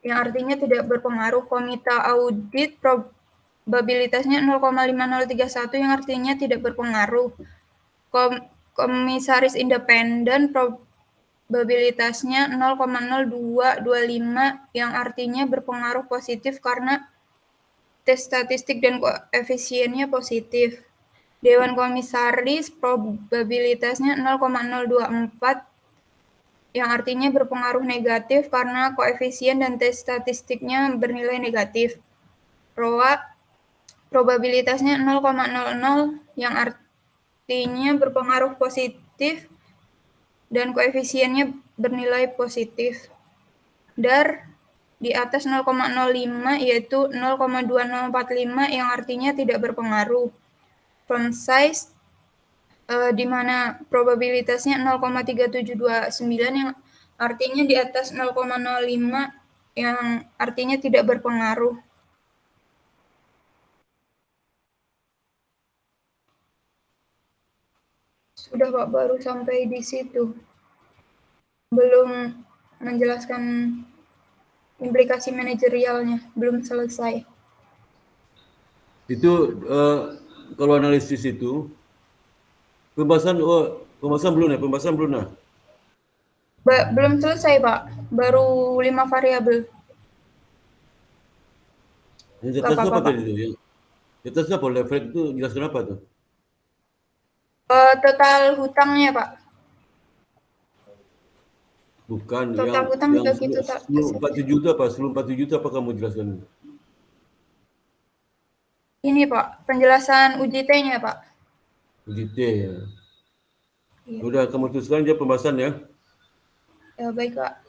yang artinya tidak berpengaruh. Komite audit probabilitasnya 0,5031, yang artinya tidak berpengaruh. Komisaris independen probabilitasnya 0,0225, yang artinya berpengaruh positif karena tes statistik dan koefisiennya positif. Dewan komisaris probabilitasnya 0,024, yang artinya berpengaruh negatif karena koefisien dan tes statistiknya bernilai negatif. ROA probabilitasnya 0,00, yang artinya berpengaruh positif dan koefisiennya bernilai positif. DAR di atas 0,05 yaitu 0,2045, yang artinya tidak berpengaruh. Firm size di mana probabilitasnya 0,3729, yang artinya di atas 0,05, yang artinya tidak berpengaruh. Sudah Pak, baru sampai di situ. Belum menjelaskan implikasi manajerialnya, belum selesai. Itu kalau analisis itu pembahasan belum ya? Belum selesai Pak, baru 5 variabel. Yang di atas apa tadi itu? Di atas apa? Leverage itu jelaskan apa tuh? Total hutangnya Pak. Bukan, total hutang juga gitu. Sebelum 47 juta apa? Sebelum 47 juta apa kamu jelaskan? Ini Pak, penjelasan UJT-nya Pak. UJT ya. Iya. Udah kamu teruskan aja pembahasan ya. Ya baik Pak.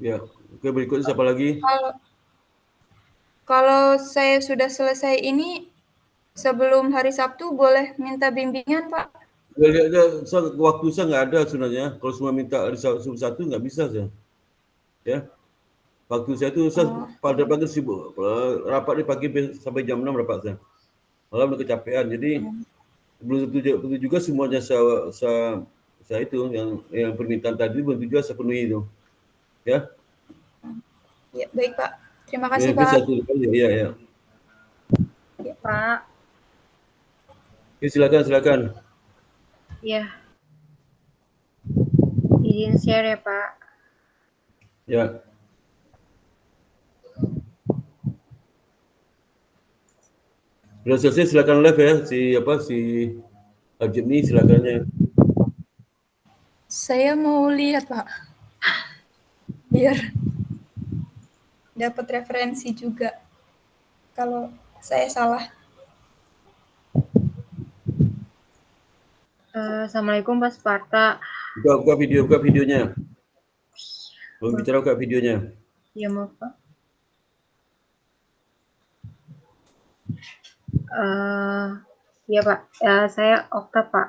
Ya, oke berikutnya siapa lagi? Kalau saya sudah selesai ini, sebelum hari Sabtu boleh minta bimbingan, Pak? Waktu saya nggak ada sebenarnya. Kalau semua minta hari Sabtu nggak bisa saya. Ya, waktu saya tuh saya pada pagi sibuk. Rapat di pagi sampai jam 6 rapat saya. Malam udah kecapean. Jadi belum tentu juga semuanya saya itu yang permintaan tadi belum tentu juga saya penuhi itu. Ya. Ya, baik Pak. Terima kasih Ya, Pak. satu kali. Ya. Ya, Pak. Oke, silakan. Ya. Izin share ya, Pak. Ya. Sudah selesai, silakan live ya. Si Ajib nih silakannya. Saya mau lihat Pak. Biar dapat referensi juga. Kalau saya salah. Assalamualaikum Pak Sparta. Buka videonya. Belum bicara buka videonya. Ya, maaf Pak. Ya Pak, saya Okta Pak.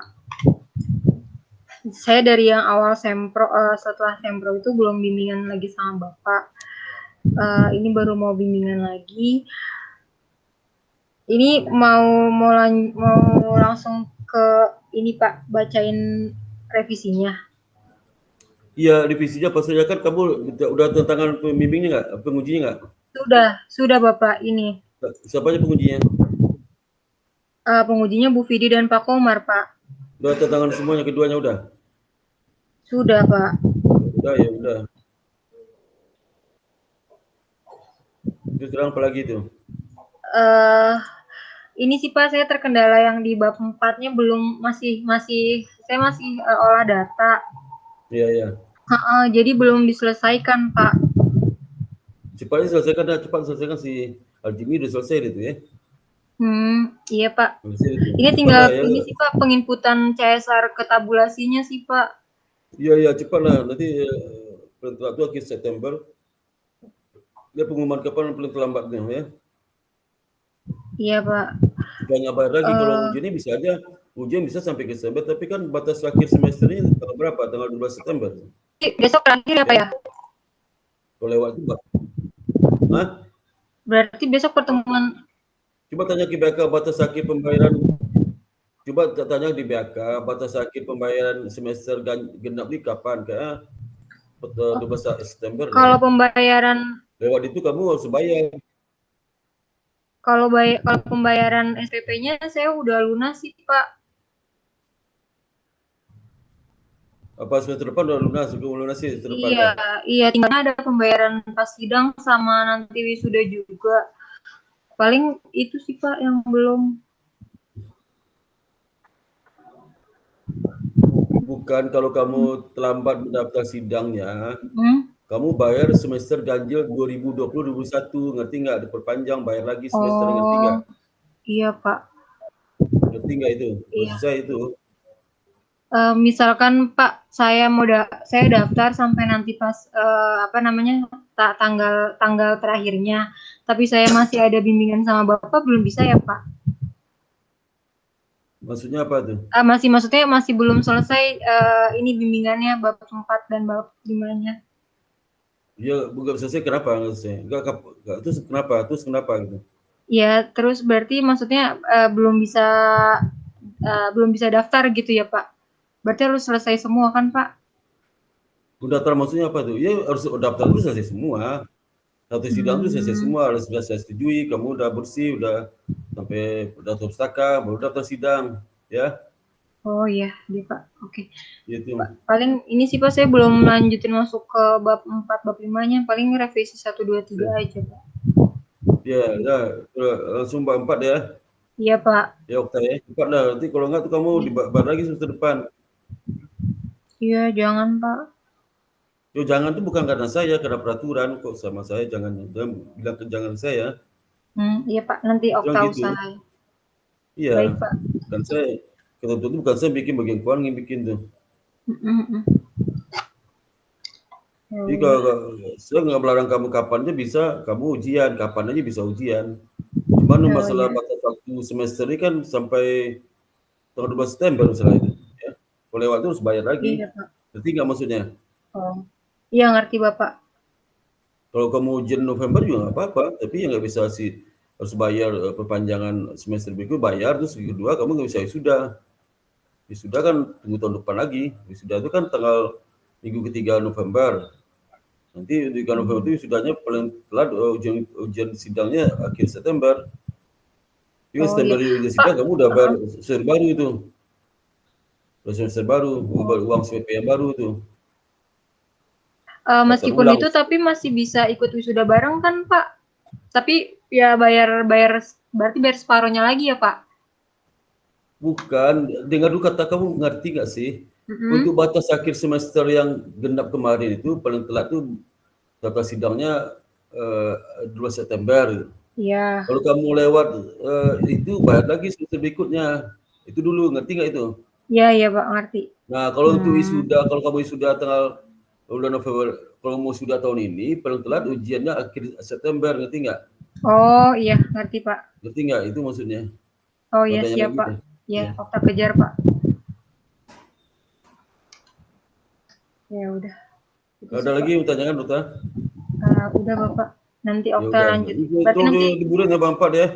Saya dari yang awal sempro, setelah sempro itu belum bimbingan lagi sama Bapak. Ini baru mau bimbingan lagi. Ini mau langsung ke ini Pak, bacain revisinya. Iya, revisinya pas saja kan kamu udah tantangan pembimbingnya nggak, pengujinya nggak? Sudah Bapak ini. Siapa aja pengujinya? Pengujinya Bu Vidi dan Pak Komar Pak. Udah tantangan semuanya, keduanya udah? Sudah Pak. Udah. Terus terang apa lagi itu? Ini sih Pak, saya terkendala yang di bab 4-nya belum saya masih olah data. Iya. Jadi belum diselesaikan Pak. Cepat selesaikan si Aljimi udah selesai itu ya. Iya Pak. Ini tinggal ini sih Pak, penginputan CSR ke tabulasinya sih Pak. Iya, cepatlah. Nanti waktu akhir September dia pengumuman kapan paling terlambatnya ya. Iya Pak. Jangan bayar lagi kalau ujian bisa sampai ke September, tapi kan batas akhir semester ini tanggal berapa? Tanggal 12 September. Besok terakhir ya Pak ya? Kalau lewat juga. Hah? Berarti besok pertemuan. Coba tanya ke BK batas akhir pembayaran. Coba tanya di BK batas akhir pembayaran semester genap ini kapan? Kayak 12 September. Kalau pembayaran lewat itu kamu harus bayar. Kalau pembayaran SPP-nya saya udah lunas sih Pak. Apa semester depan udah lunas? Lunasi semester depan? Iya, tinggal ada pembayaran pas sidang sama nanti wisuda juga. Paling itu sih Pak yang belum. Bukan kalau kamu terlambat mendaftar sidangnya, kamu bayar semester ganjil 2020-2021, ngerti nggak? Diperpanjang, bayar lagi semester, ngerti nggak? Iya Pak. Ngerti nggak itu? Maksud saya itu. Misalkan Pak, saya daftar sampai nanti pas tanggal terakhirnya, tapi saya masih ada bimbingan sama Bapak, belum bisa ya Pak? Maksudnya apa tuh? Maksudnya masih belum selesai ini bimbingannya bab 4 dan bab 5-nya. Ya, bukan selesai, kenapa nggak selesai? Enggak, terus kenapa gitu? Ya, terus berarti maksudnya belum bisa daftar gitu ya Pak? Berarti harus selesai semua kan Pak? Daftar maksudnya apa tuh? Ya harus daftar itu selesai semua. Satu sidang itu selesai semua, harus sudah saya setujui, kamu udah bersih, udah sampai daftar pustaka, baru daftar sidang, ya. Oh iya, Pak. Oke. Gitu. Paling ini sih Pak, saya belum lanjutin masuk ke bab 4, bab 5-nya, paling revisi 1, 2, 3 aja Pak. Ya, langsung bab 4 ya. Iya Pak. Ya Okta ya, cepat lah, nanti kalau enggak tuh kamu dibayar lagi semester depan. Iya, jangan Pak. Yo, jangan tuh bukan karena saya, karena peraturan kok sama saya, jangan bilang jangan saya. Iya Pak, nanti Okta gitu. usaha. Iya. Baik Pak. Bukan saya, ketentuan itu bukan saya bikin bagian keuangan yang bikin tuh. Jadi saya nggak melarang kamu kapan aja bisa kamu ujian, kapan aja bisa ujian. Cuman masalah batas waktu semester ini kan sampai tanggal 12 September misalnya itu. Ya. Kalau lewat itu harus bayar lagi. Iya, Pak. Ngerti nggak maksudnya? Oh. Iya, ngerti Bapak. Kalau kamu ujian November juga nggak apa-apa, tapi ya nggak bisa sih harus bayar perpanjangan semester berikut bayar, terus kedua kamu nggak bisa wisuda. Wisuda kan tunggu tahun depan lagi. Wisuda itu kan tanggal minggu ketiga November. Nanti di November itu wisudanya paling telat ujian sidangnya akhir September. Jadi September ujian sidang kamu udah bayar semester baru itu. Semester baru, uang SPP yang baru itu. Meskipun itu tapi masih bisa ikut wisuda bareng kan Pak? Tapi ya bayar berarti bayar separuhnya lagi ya Pak? Bukan, dengar dulu kata kamu, ngerti nggak sih? Untuk batas akhir semester yang genap kemarin itu paling telat tuh data sidangnya 2 September. Iya. Kalau kamu lewat itu bayar lagi semester berikutnya. Itu dulu, ngerti nggak itu? Iya Pak, ngerti. Nah, kalau untuk wisuda, kalau kamu wisuda tanggal bulan November, kalau mau wisuda tahun ini paling telat ujiannya akhir September, ngerti nggak? Oh iya, ngerti Pak. Ngerti nggak itu maksudnya? Oh iya, siap Pak. Ya, Okta kejar Pak. Ya udah. Ada lagi yang bertanyakan, Dokter? Udah Bapak. Nanti Okta Ya lanjut. Berarti nanti liburan ya Bang Pak ya?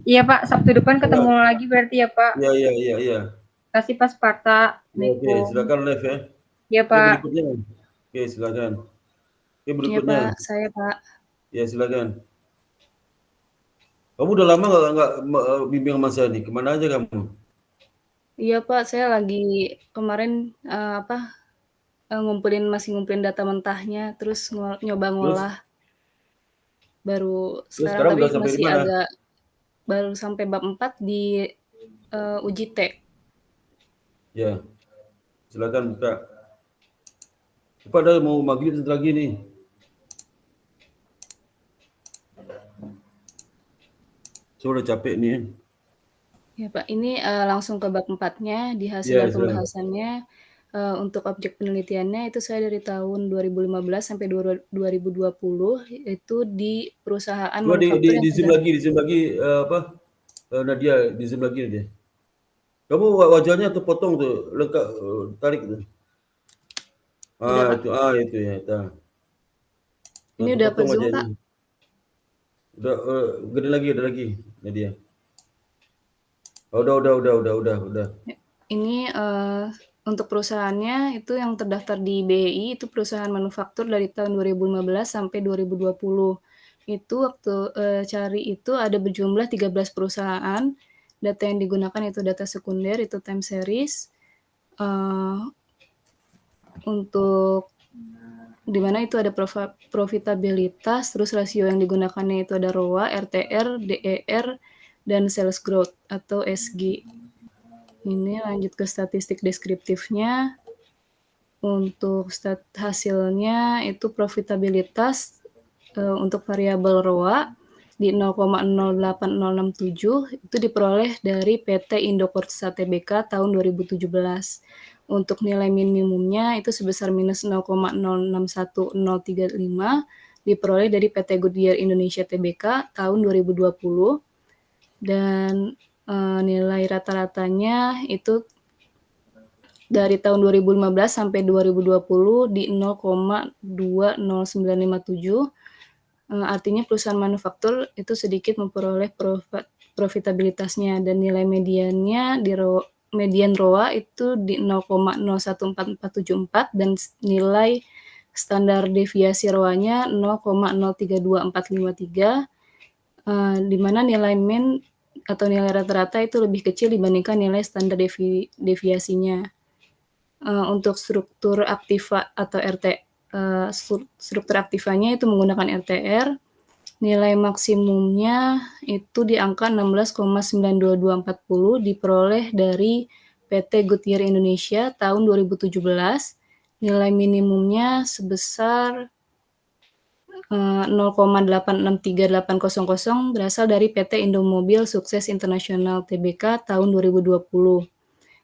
Iya Pak, Sabtu depan ketemu lagi berarti ya Pak. Iya. Kasih pas Sparta. Oke, silakan live ya. Iya Pak. Berikutnya. Oke, silakan. Oke, Iya berikutnya. Pak, saya Pak. Ya, silakan. Kamu udah lama nggak bimbing sama saya nih? Kemana aja kamu? Iya Pak, saya lagi kemarin masih ngumpulin data mentahnya, terus nyoba ngolah. Baru sekarang tapi masih agak baru sampai bab 4 di uji T. Ya, silakan buka. Cepat dah, mau maghrib sebentar lagi nih. Saya udah capek nih. Ya Pak, ini langsung ke bab 4-nya, di hasil pembahasannya. Untuk objek penelitiannya itu saya dari tahun 2015 sampai 2020 itu di perusahaan manufaktur yang di zoom lagi Nadia, di zoom lagi Nadia. Kamu wajahnya terpotong tuh, lengkap tarik tuh. Itu ya, itu. Ini udah per zoom Pak. Udah ada lagi Nadia. Udah. Ini untuk perusahaannya itu yang terdaftar di BEI itu perusahaan manufaktur dari tahun 2015 sampai 2020. Itu waktu cari itu ada berjumlah 13 perusahaan. Data yang digunakan itu data sekunder, itu time series. Untuk di mana itu ada profitabilitas, terus rasio yang digunakannya itu ada ROA, RTR, DER, dan sales growth atau SG. Ini lanjut ke statistik deskriptifnya. Untuk hasilnya itu profitabilitas untuk variabel ROA di 0,008067 itu diperoleh dari PT Indokorsa Tbk tahun 2017. Untuk nilai minimumnya itu sebesar minus 0,061035 diperoleh dari PT Goodyear Indonesia Tbk tahun 2020. Dan nilai rata-ratanya itu dari tahun 2015 sampai 2020 di 0,20957. Artinya perusahaan manufaktur itu sedikit memperoleh profitabilitasnya dan nilai mediannya di median ROA itu di 0,014474 dan nilai standar deviasi ROA-nya 0,032453 di mana nilai min atau nilai rata-rata itu lebih kecil dibandingkan nilai standar deviasinya. Untuk struktur aktiva atau struktur aktivanya itu menggunakan RTR. Nilai maksimumnya itu di angka 16,92240 diperoleh dari PT Goodyear Indonesia tahun 2017. Nilai minimumnya sebesar 0,863800 berasal dari PT Indomobil Sukses Internasional Tbk tahun 2020.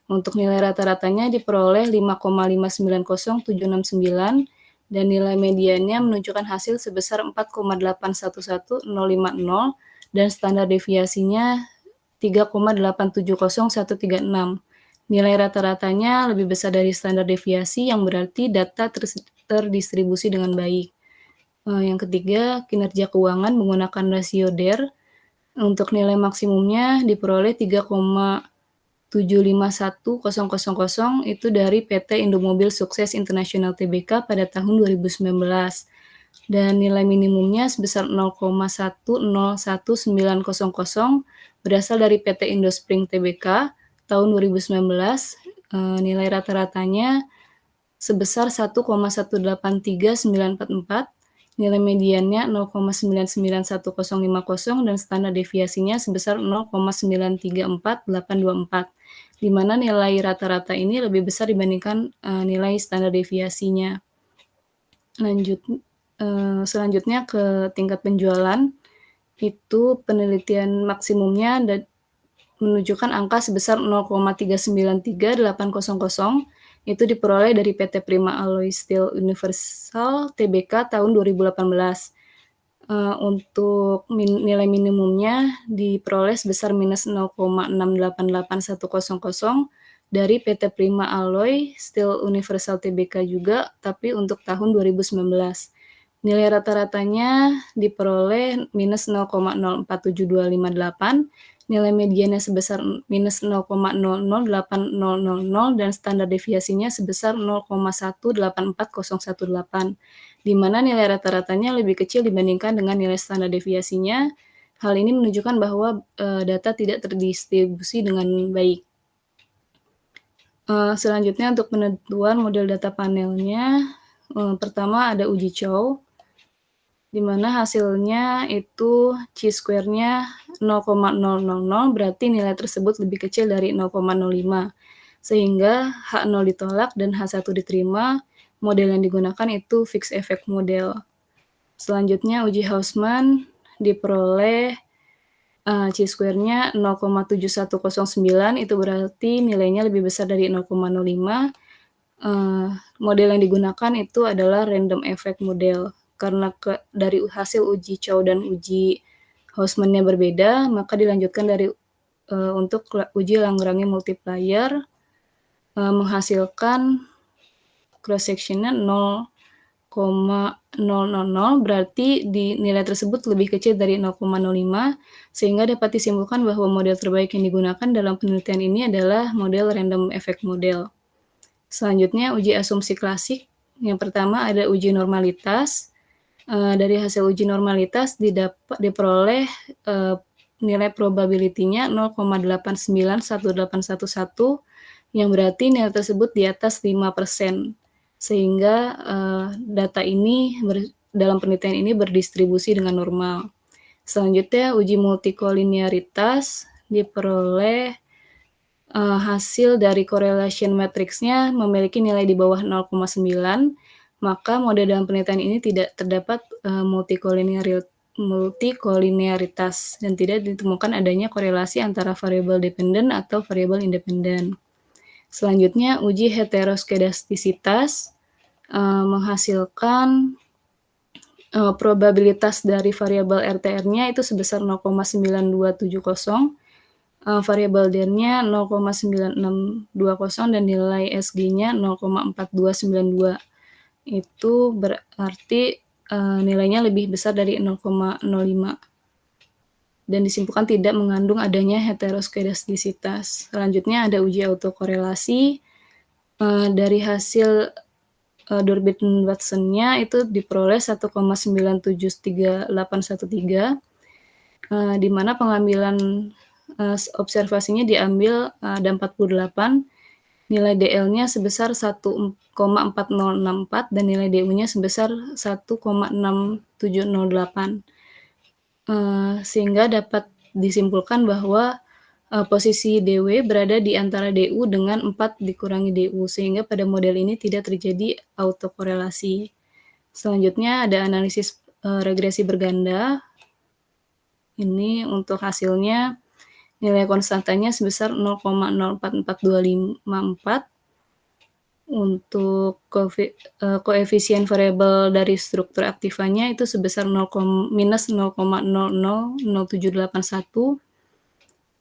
Untuk nilai rata-ratanya diperoleh 5,590769 dan nilai mediannya menunjukkan hasil sebesar 4,811050 dan standar deviasinya 3,870136. Nilai rata-ratanya lebih besar dari standar deviasi yang berarti data terdistribusi dengan baik. Yang ketiga, kinerja keuangan menggunakan rasio DER. Untuk nilai maksimumnya diperoleh 3,751000 itu dari PT Indomobil Sukses International Tbk pada tahun 2019. Dan nilai minimumnya sebesar 0,101900 berasal dari PT Indospring Tbk tahun 2019. Nilai rata-ratanya sebesar 1,183944, nilai mediannya 0,991050 dan standar deviasinya sebesar 0,934824, di mana nilai rata-rata ini lebih besar dibandingkan nilai standar deviasinya. Selanjutnya ke tingkat penjualan, itu penelitian maksimumnya menunjukkan angka sebesar 0,393800, itu diperoleh dari PT Prima Alloy Steel Universal Tbk tahun 2018. Untuk nilai minimumnya diperoleh sebesar minus 0,688100 dari PT Prima Alloy Steel Universal Tbk juga, tapi untuk tahun 2019. Nilai rata-ratanya diperoleh minus 0,047258, nilai mediannya sebesar minus 0,008000 dan standar deviasinya sebesar 0,184018, di mana nilai rata-ratanya lebih kecil dibandingkan dengan nilai standar deviasinya. Hal ini menunjukkan bahwa data tidak terdistribusi dengan baik. Selanjutnya untuk penentuan model data panelnya, pertama ada uji Chow, di mana hasilnya itu chi-square-nya 0,000, berarti nilai tersebut lebih kecil dari 0,05, sehingga H0 ditolak dan H1 diterima. Model yang digunakan itu fixed effect model. Selanjutnya uji Hausman diperoleh chi-square-nya 0,7109, itu berarti nilainya lebih besar dari 0,05. Model yang digunakan itu adalah random effect model. Karena dari hasil uji Chow dan uji Hausman-nya berbeda, maka dilanjutkan untuk uji Lagrange multiplier, menghasilkan cross-section-nya 0,000, berarti nilai tersebut lebih kecil dari 0,05, sehingga dapat disimpulkan bahwa model terbaik yang digunakan dalam penelitian ini adalah model random effect model. Selanjutnya uji asumsi klasik. Yang pertama ada uji normalitas. Dari hasil uji normalitas diperoleh nilai probability-nya 0,891811, yang berarti nilai tersebut di atas 5%, sehingga data ini dalam penelitian ini berdistribusi dengan normal. Selanjutnya uji multikolinearitas, diperoleh hasil dari correlation matrix-nya memiliki nilai di bawah 0,9, maka model dalam penelitian ini tidak terdapat multikolinearitas dan tidak ditemukan adanya korelasi antara variabel dependent atau variabel independen. Selanjutnya uji heteroskedastisitas, menghasilkan probabilitas dari variabel RTR-nya itu sebesar 0,9270, variabel D-nya 0,9620 dan nilai SG-nya 0,4292. Itu berarti nilainya lebih besar dari 0,05 dan disimpulkan tidak mengandung adanya heteroskedastisitas. Selanjutnya ada uji autokorelasi. Dari hasil Durbin Watson-nya itu diperoleh 1,973813, di mana pengambilan observasinya diambil ada 48, nilai DL-nya sebesar 1,4064 dan nilai DU-nya sebesar 1,6708. Sehingga dapat disimpulkan bahwa posisi DW berada di antara DU dengan 4 dikurangi DU, sehingga pada model ini tidak terjadi autokorelasi. Selanjutnya ada analisis regresi berganda. Ini untuk hasilnya nilai konstantanya sebesar 0,044254 Untuk koefisien variabel dari struktur aktivanya itu sebesar minus 0,000781.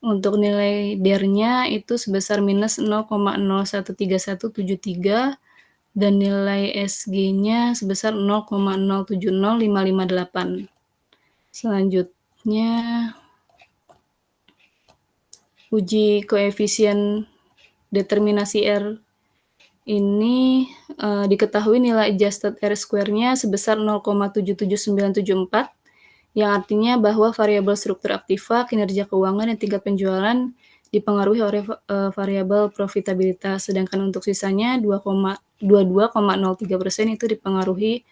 Untuk nilai DER-nya itu sebesar minus 0,013173 dan nilai SG-nya sebesar 0,070558. Selanjutnya, uji koefisien determinasi R ini diketahui nilai adjusted R square-nya sebesar 0,77974, yang artinya bahwa variabel struktur aktiva, kinerja keuangan, dan tingkat penjualan dipengaruhi oleh variabel profitabilitas, sedangkan untuk sisanya 22,03% itu dipengaruhi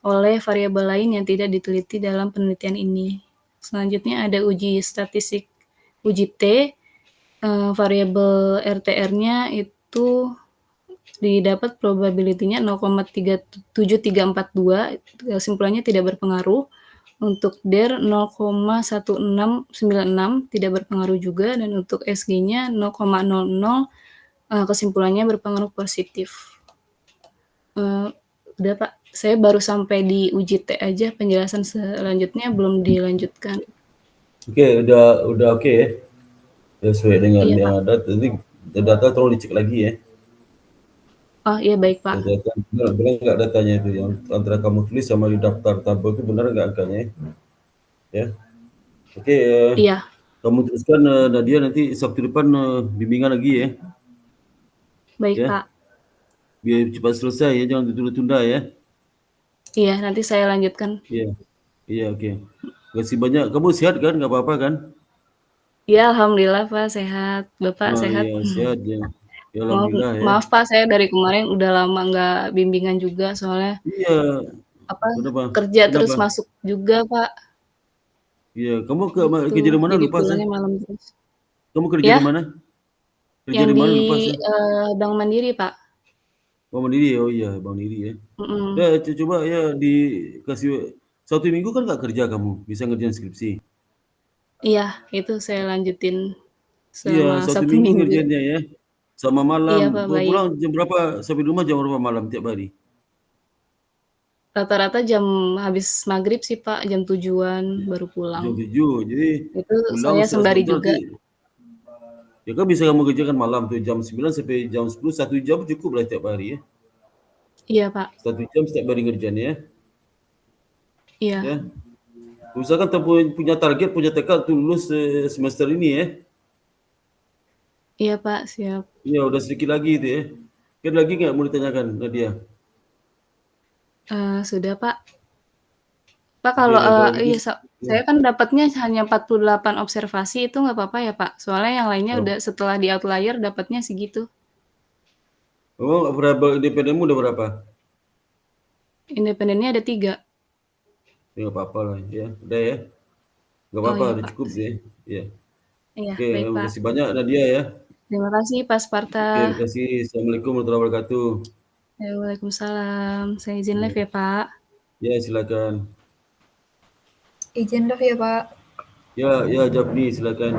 oleh variabel lain yang tidak diteliti dalam penelitian ini. Selanjutnya ada uji statistik, uji T, variabel RTR-nya itu didapat probability-nya 0,7342, kesimpulannya tidak berpengaruh. Untuk DER 0,1696 tidak berpengaruh juga, dan untuk SG-nya 0,00, kesimpulannya berpengaruh positif. Udah Pak, saya baru sampai di uji T aja, penjelasan selanjutnya belum dilanjutkan. Oke, udah oke ya. Sesuai dengan Iya, yang ada, nanti data tolong dicek lagi ya. Oh iya baik Pak. Benar nggak datanya itu yang antara kamu tulis sama di daftar tabel itu benar nggak angkanya ya? Oke. Iya. Kamu teruskan Nadia, nanti Sabtu depan bimbingan lagi ya. Baik ya. Pak. Biar cepat selesai ya, jangan ditunda-tunda ya. Iya, nanti saya lanjutkan. Iya oke. Terima kasih banyak. Kamu sehat kan? Nggak apa-apa kan? Iya, alhamdulillah Pak, sehat. Bapak sehat? Iya, sehat ya. Ya, alhamdulillah ya. Maaf Pak, saya dari kemarin udah lama nggak bimbingan juga, soalnya Iya. kerja terus masuk juga Pak. Iya, kamu kerja di mana lupa saya? Malam terus. Kamu kerja di mana? Kerja di mana lupa saya? Bank Mandiri Pak. Bank Mandiri, oh iya Bank Mandiri ya. Ya coba ya dikasih 1 minggu kan nggak kerja kamu, bisa ngerjain skripsi. Iya, itu saya lanjutin Iya, selama 1 minggu ngerjainnya ya. Sama malam. Iya, Pak, baik. Pulang jam berapa? Sampai rumah jam berapa malam tiap hari? Rata-rata jam habis maghrib sih Pak, jam 7-an baru pulang. Jam 7, jadi itu pulang saya sembari juga. Ya kan bisa kamu kerjakan malam tuh jam 9 sampai jam 10, 1 jam cukup lah tiap hari ya. Iya Pak. 1 jam setiap hari ngerjain ya. Iya. Ya. Usahakan punya target, punya tekad untuk lulus semester ini ya. Iya Pak, siap. Iya, udah sedikit lagi itu ya. Kan lagi nggak mau ditanyakan Nadia? Sudah Pak. Pak kalau iya saya kan dapatnya hanya 48 observasi, itu nggak apa-apa ya Pak? Soalnya yang lainnya udah setelah di outlier dapatnya segitu. Oh, variabel independenmu udah berapa? Independennya ada 3. Ya nggak apa-apa lah ya, udah ya. Nggak apa-apa, udah cukup ya. Iya. Iya, Oke, baik terima Pak. kasih banyak Nadia ya. Terima kasih Pak Sparta. Terima kasih. Assalamualaikum warahmatullahi wabarakatuh. Waalaikumsalam. Saya izin live ya Pak. Ya, silakan. Izin live ya Pak. Ya, Japni silakan.